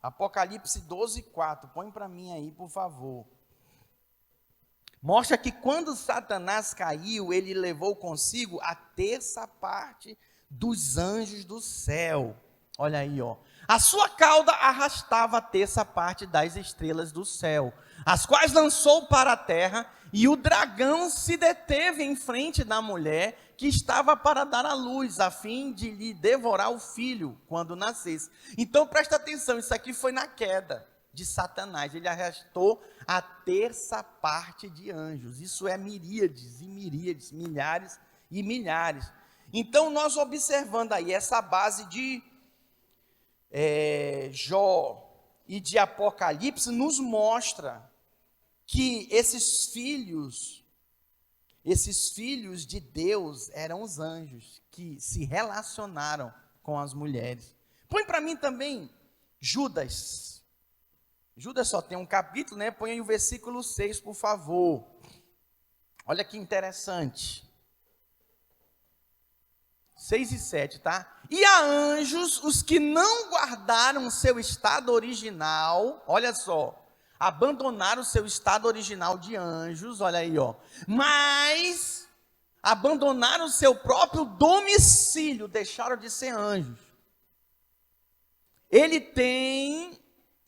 Apocalipse 12:4. Põe para mim aí, por favor. Mostra que quando Satanás caiu, ele levou consigo a terça parte dos anjos do céu. Olha aí, ó. A sua cauda arrastava a terça parte das estrelas do céu, as quais lançou para a terra, e o dragão se deteve em frente da mulher que estava para dar à luz, a fim de lhe devorar o filho quando nascesse. Então presta atenção, isso aqui foi na queda de Satanás. Ele arrastou a terça parte de anjos. Isso é miríades e miríades, milhares e milhares. Então nós observando aí essa base de Jó e de Apocalipse, nos mostra que esses filhos de Deus eram os anjos que se relacionaram com as mulheres. Põe para mim também Judas. Judas só tem um capítulo, né? Põe aí o versículo 6, por favor. Olha que interessante. 6 e 7, tá? E a anjos, os que não guardaram seu estado original, olha só, abandonaram seu estado original de anjos, olha aí, ó. Mas abandonaram seu próprio domicílio, deixaram de ser anjos. Ele tem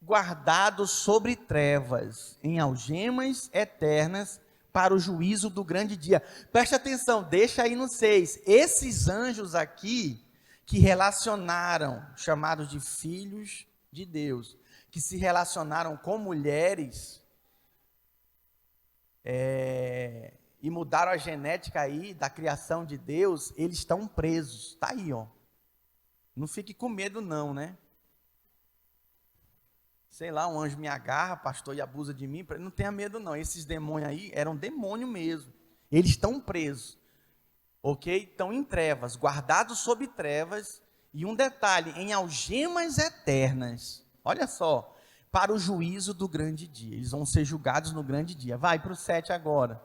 guardado sobre trevas, em algemas eternas, para o juízo do grande dia. Preste atenção, deixa aí no 6. Esses anjos aqui, que relacionaram, chamados de filhos de Deus, que se relacionaram com mulheres, e mudaram a genética aí da criação de Deus, eles estão presos. Está aí, ó. Não fique com medo não, né? Sei lá, um anjo me agarra, pastor, e abusa de mim. Não tenha medo não, esses demônios aí eram demônio mesmo. Eles estão presos, ok? Estão em trevas, guardados sob trevas. E um detalhe, em algemas eternas. Olha só, para o juízo do grande dia. Eles vão ser julgados no grande dia. Vai para o 7 agora.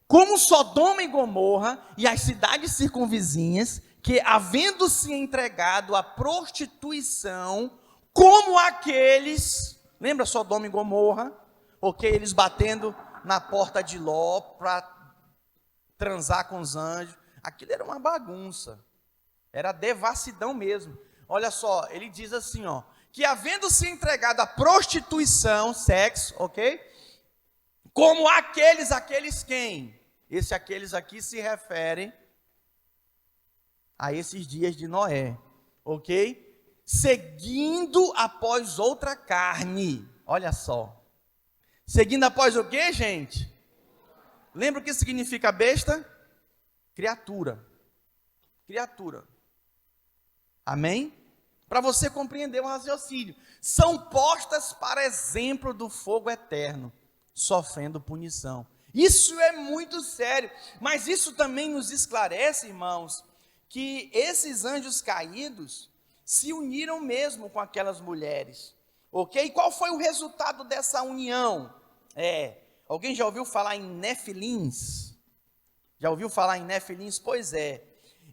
Como Sodoma e Gomorra e as cidades circunvizinhas, que havendo-se entregado à prostituição, como aqueles, lembra Sodoma e Gomorra? Ok, eles batendo na porta de Ló para transar com os anjos. Aquilo era uma bagunça, era devassidão mesmo. Olha só, ele diz assim, ó, que havendo se entregado à prostituição, sexo, ok? Como aqueles quem? Aqueles aqui se referem a esses dias de Noé, ok? Seguindo após outra carne, olha só. Seguindo após o quê, gente? Lembra o que significa besta? Criatura. Criatura. Amém? Para você compreender o raciocínio. São postas para exemplo do fogo eterno, sofrendo punição. Isso é muito sério, mas isso também nos esclarece, irmãos, que esses anjos caídos se uniram mesmo com aquelas mulheres, ok? E qual foi o resultado dessa união? Alguém já ouviu falar em Nefilins? Já ouviu falar em Nefilins? Pois é.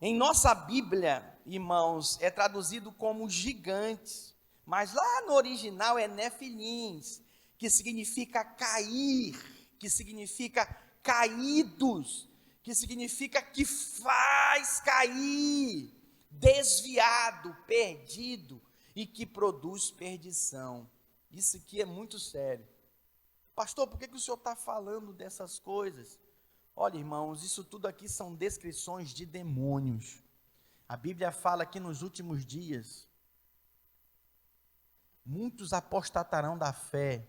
Em nossa Bíblia, irmãos, é traduzido como gigantes, mas lá no original é Nefilins, que significa cair, que significa caídos, que significa que faz cair, desviado, perdido, e que produz perdição. Isso aqui é muito sério. Pastor, por que o senhor está falando dessas coisas? Olha, irmãos, isso tudo aqui são descrições de demônios. A Bíblia fala que nos últimos dias, muitos apostatarão da fé,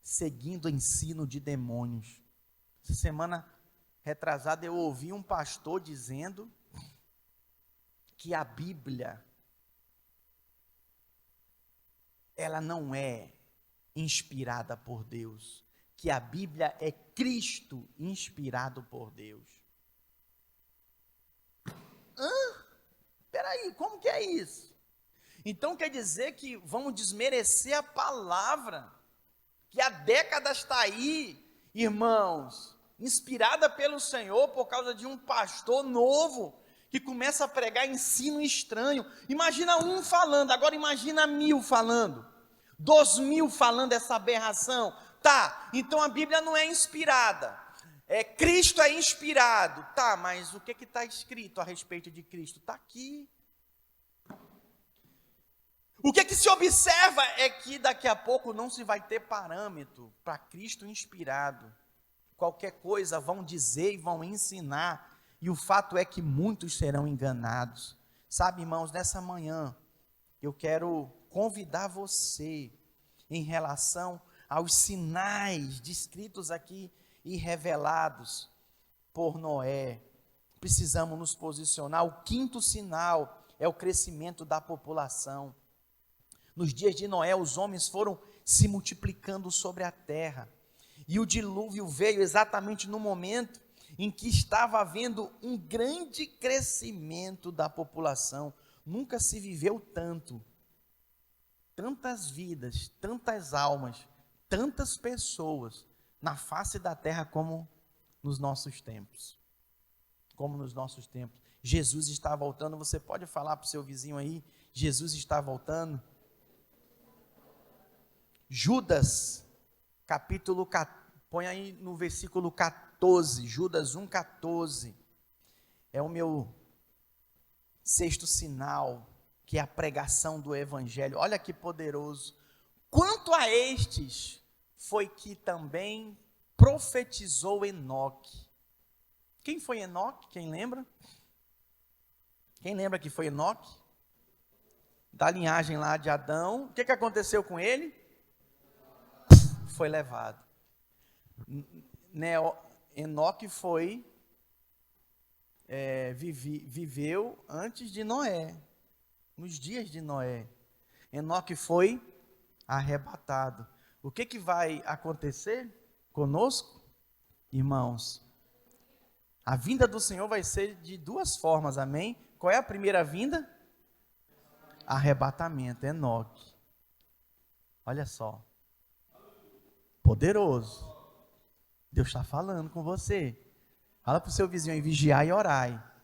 seguindo o ensino de demônios. Essa semana retrasada eu ouvi um pastor dizendo que a Bíblia, ela não é inspirada por Deus, que a Bíblia é Cristo inspirado por Deus. Peraí, como que é isso? Então quer dizer que vamos desmerecer a palavra, que há décadas está aí, irmãos, inspirada pelo Senhor por causa de um pastor novo, que começa a pregar ensino estranho. Imagina um falando, agora imagina 1000 falando, 2000 falando essa aberração. Tá, então a Bíblia não é inspirada, Cristo é inspirado. Tá, mas o que está escrito a respeito de Cristo? Está aqui. O que se observa é que daqui a pouco não se vai ter parâmetro para Cristo inspirado. Qualquer coisa vão dizer e vão ensinar, e o fato é que muitos serão enganados. Sabe, irmãos, nessa manhã, eu quero convidar você em relação aos sinais descritos aqui e revelados por Noé. Precisamos nos posicionar. O 5º sinal é o crescimento da população. Nos dias de Noé, os homens foram se multiplicando sobre a terra. E o dilúvio veio exatamente no momento em que estava havendo um grande crescimento da população. Nunca se viveu tanto. Tantas vidas, tantas almas, tantas pessoas na face da terra como nos nossos tempos. Como nos nossos tempos. Jesus está voltando. Você pode falar para o seu vizinho aí, Jesus está voltando? Judas, capítulo 14, põe aí no versículo 14, Judas 1,14, é o meu 6º sinal, que é a pregação do Evangelho. Olha que poderoso. Quanto a estes, foi que também profetizou Enoque. Quem foi Enoque? Quem lembra? Quem lembra que foi Enoque? Da linhagem lá de Adão. O que aconteceu com ele? Foi levado. Enoque foi, viveu antes de Noé, nos dias de Noé. Enoque foi arrebatado. O que vai acontecer conosco, irmãos? A vinda do Senhor vai ser de 2 formas, amém? Qual é a primeira vinda? Arrebatamento, Enoque. Olha só. Poderoso. Deus está falando com você. Fala para o seu vizinho aí, vigiar e orar.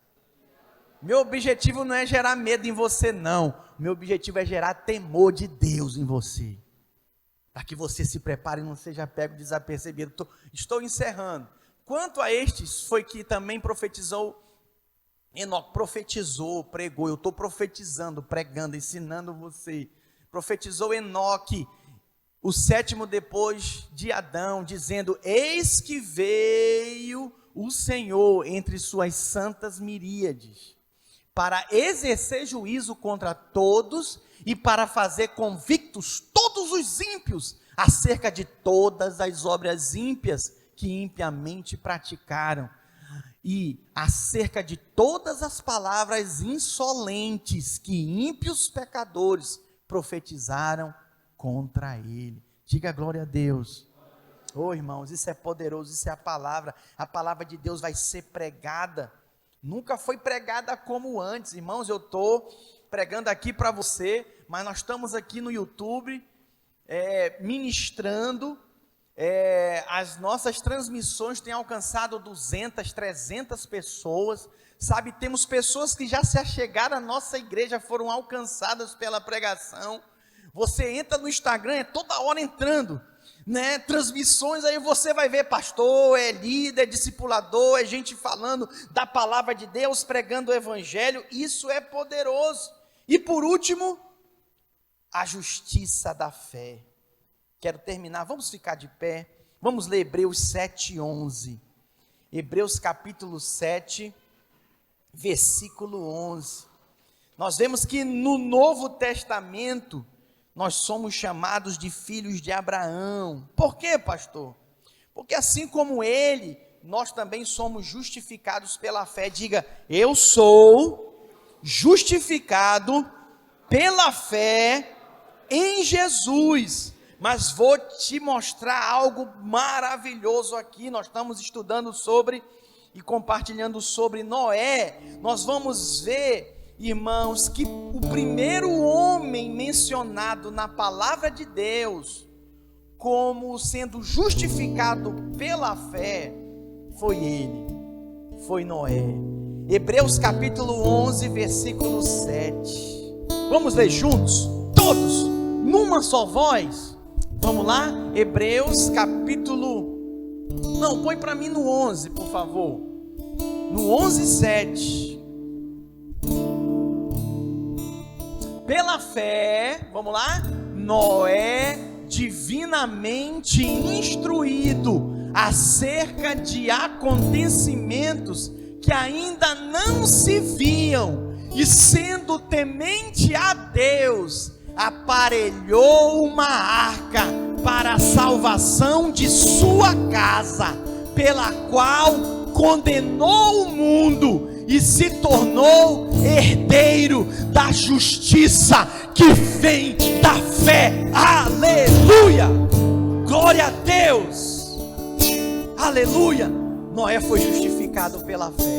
Meu objetivo não é gerar medo em você, não. Meu objetivo é gerar temor de Deus em você. Para que você se prepare e não seja pego desapercebido. Estou encerrando. Quanto a estes, foi que também profetizou Enoque. Profetizou, pregou. Eu estou profetizando, pregando, ensinando você. Profetizou Enoque, o 7º depois de Adão, dizendo: eis que veio o Senhor entre suas santas miríades, para exercer juízo contra todos e para fazer convictos todos os ímpios acerca de todas as obras ímpias que impiamente praticaram, e acerca de todas as palavras insolentes que ímpios pecadores profetizaram contra ele. Diga glória a Deus. Oh, irmãos, isso é poderoso, isso é a palavra de Deus vai ser pregada, nunca foi pregada como antes. Irmãos, eu estou pregando aqui para você, mas nós estamos aqui no YouTube, ministrando, as nossas transmissões têm alcançado 200, 300 pessoas, sabe, temos pessoas que já se achegaram à nossa igreja, foram alcançadas pela pregação. Você entra no Instagram, é toda hora entrando, né? Transmissões, aí você vai ver pastor, é líder, é discipulador, é gente falando da palavra de Deus, pregando o Evangelho. Isso é poderoso. E por último, a justiça da fé. Quero terminar, vamos ficar de pé, Vamos ler Hebreus 7:11. Hebreus capítulo 7, versículo 11. Nós vemos que no Novo Testamento nós somos chamados de filhos de Abraão. Por quê, pastor? Porque assim como ele, nós também somos justificados pela fé. Diga, eu sou justificado pela fé em Jesus. Mas vou te mostrar algo maravilhoso aqui. Nós estamos estudando sobre e compartilhando sobre Noé. Nós vamos ver, irmãos, que o primeiro homem mencionado na palavra de Deus como sendo justificado pela fé foi ele, foi Noé. Hebreus capítulo 11, versículo 7. Vamos ler juntos, todos, numa só voz. Vamos lá? Hebreus capítulo... Não, põe para mim no 11, por favor. No 11, 7. Pela fé, vamos lá? Noé, divinamente instruído acerca de acontecimentos que ainda não se viam, e sendo temente a Deus, aparelhou uma arca para a salvação de sua casa, pela qual condenou o mundo e se tornou herdeiro da justiça que vem da fé. Aleluia! Glória a Deus! Aleluia! Noé foi justificado pela fé.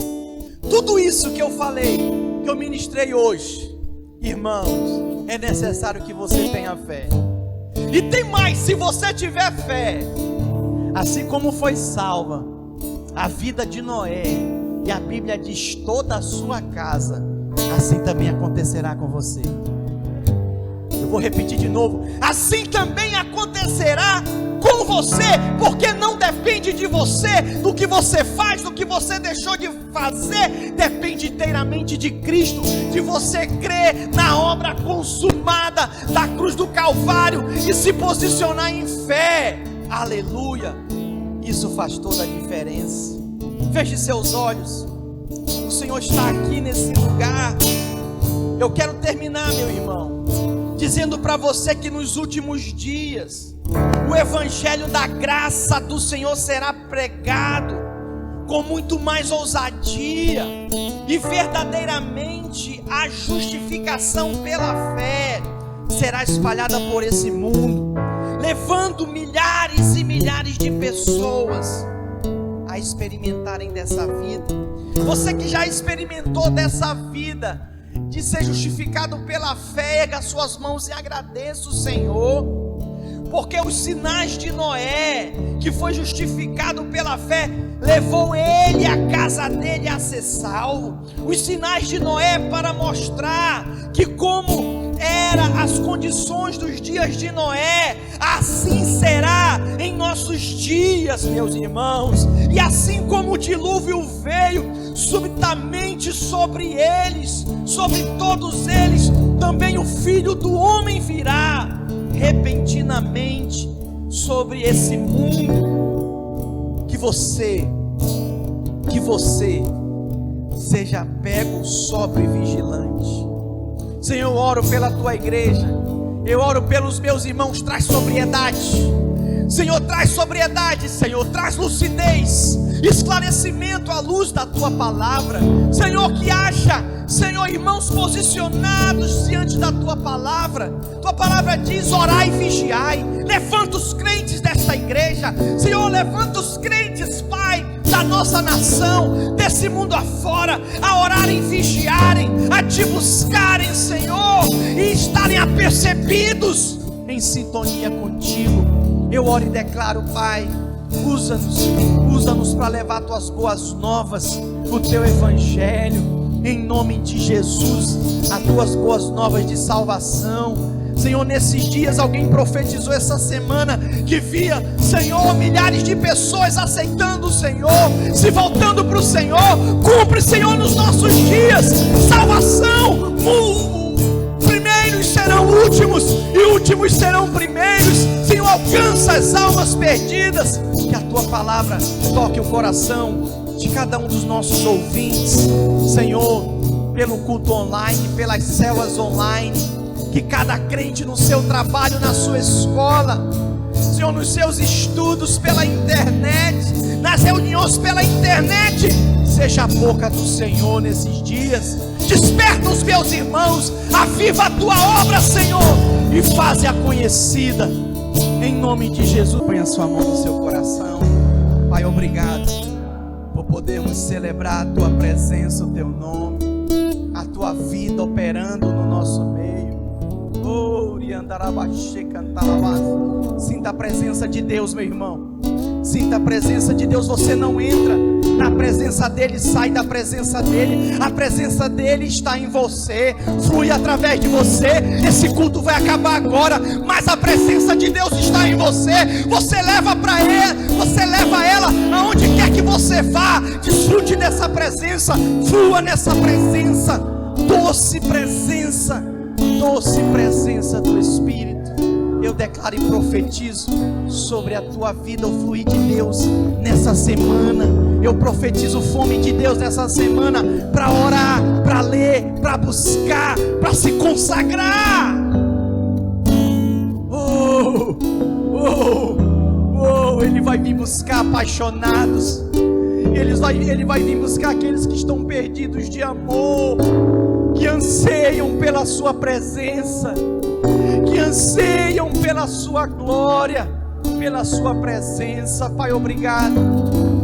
Tudo isso que eu falei, que eu ministrei hoje, irmãos, é necessário que você tenha fé. E tem mais, se você tiver fé, assim como foi salva a vida de Noé, e a Bíblia diz toda a sua casa, assim também acontecerá com você. Eu vou repetir de novo, assim também acontecerá com você, porque não depende de você, do que você faz, do que você deixou de fazer, depende inteiramente de Cristo, de você crer na obra consumada da cruz do Calvário e se posicionar em fé. Aleluia! Isso faz toda a diferença. Feche seus olhos, o Senhor está aqui nesse lugar. Eu quero terminar, meu irmão, dizendo para você que nos últimos dias o evangelho da graça do Senhor será pregado com muito mais ousadia, e verdadeiramente a justificação pela fé será espalhada por esse mundo, levando milhares e milhares de pessoas a experimentarem dessa vida. Você que já experimentou dessa vida de ser justificado pela fé, erga suas mãos e agradeça o Senhor, porque os sinais de Noé, que foi justificado pela fé, levou ele, a casa dele, a ser salvo. Os sinais de Noé para mostrar que como eram as condições dos dias de Noé, assim será em nossos dias, meus irmãos. E assim como o dilúvio veio subitamente sobre eles, sobre todos eles, também o Filho do Homem virá repentinamente sobre esse mundo. Que você seja pego, sóbrio e vigilante. Senhor, eu oro pela tua igreja, eu oro pelos meus irmãos. Traz sobriedade, Senhor, traz sobriedade, Senhor, traz lucidez, esclarecimento à luz da tua palavra, Senhor, que haja, Senhor, irmãos posicionados diante da tua palavra. Tua palavra diz: orai e vigiai. Levanta os crentes desta igreja, Senhor, levanta os crentes, Pai, da nossa nação, desse mundo afora, a orarem e vigiarem, a te buscarem, Senhor, e estarem apercebidos em sintonia contigo. Eu oro e declaro, Pai, usa-nos para levar tuas boas novas, o teu evangelho, em nome de Jesus, as tuas boas novas de salvação. Senhor, nesses dias alguém profetizou essa semana que via, Senhor, milhares de pessoas aceitando o Senhor, se voltando para o Senhor. Cumpre, Senhor, nos nossos dias salvação. Primeiros serão últimos e últimos serão primeiros. Senhor, alcança as almas perdidas. Que a tua palavra toque o coração de cada um dos nossos ouvintes, Senhor, pelo culto online, pelas células online. Que cada crente no seu trabalho, na sua escola, Senhor, nos seus estudos pela internet, nas reuniões pela internet, seja a boca do Senhor nesses dias. Desperta os meus irmãos, aviva a tua obra, Senhor, e faze-a conhecida, em nome de Jesus. Põe a sua mão no seu coração. Pai, obrigado por podermos celebrar a tua presença, o teu nome, a tua vida operando no nosso meio. Sinta a presença de Deus, meu irmão. Sinta a presença de Deus. Você não entra na presença dele, sai da presença dele. A presença dele está em você, flui através de você. Esse culto vai acabar agora, mas a presença de Deus está em você. Você leva para ele, você leva ela aonde quer que você vá. Desfrute dessa presença, flua nessa presença. Doce presença do Espírito. Eu declaro e profetizo sobre a tua vida o fluir de Deus nessa semana. Eu profetizo fome de Deus nessa semana, para orar, para ler, para buscar, para se consagrar. Ele vai vir buscar apaixonados. Ele vai vir buscar aqueles que estão perdidos de amor, que anseiam pela sua presença, que anseiam pela sua glória, pela sua presença. Pai, obrigado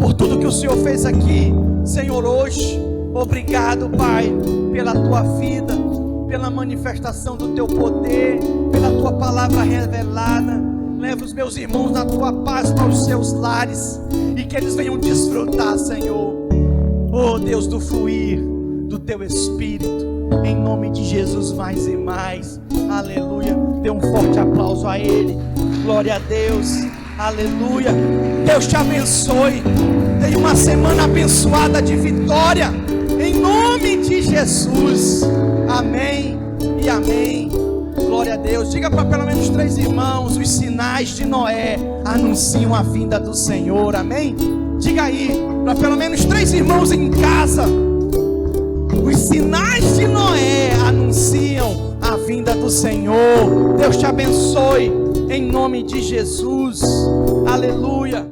por tudo que o Senhor fez aqui, Senhor, hoje. Obrigado, Pai, pela tua vida, pela manifestação do teu poder, pela tua palavra revelada. Leva os meus irmãos na tua paz para os seus lares, e que eles venham desfrutar, Senhor, oh Deus, do fluir do teu Espírito, em nome de Jesus, mais e mais. Aleluia. Dê um forte aplauso a Ele. Glória a Deus. Aleluia. Deus te abençoe. Tenha uma semana abençoada de vitória, em nome de Jesus. Amém e amém. Glória a Deus. Diga para pelo menos 3 irmãos: os sinais de Noé anunciam a vinda do Senhor. Amém? Diga aí para pelo menos 3 irmãos em casa: os sinais de Noé anunciam a vinda do Senhor. Deus te abençoe, em nome de Jesus. Aleluia.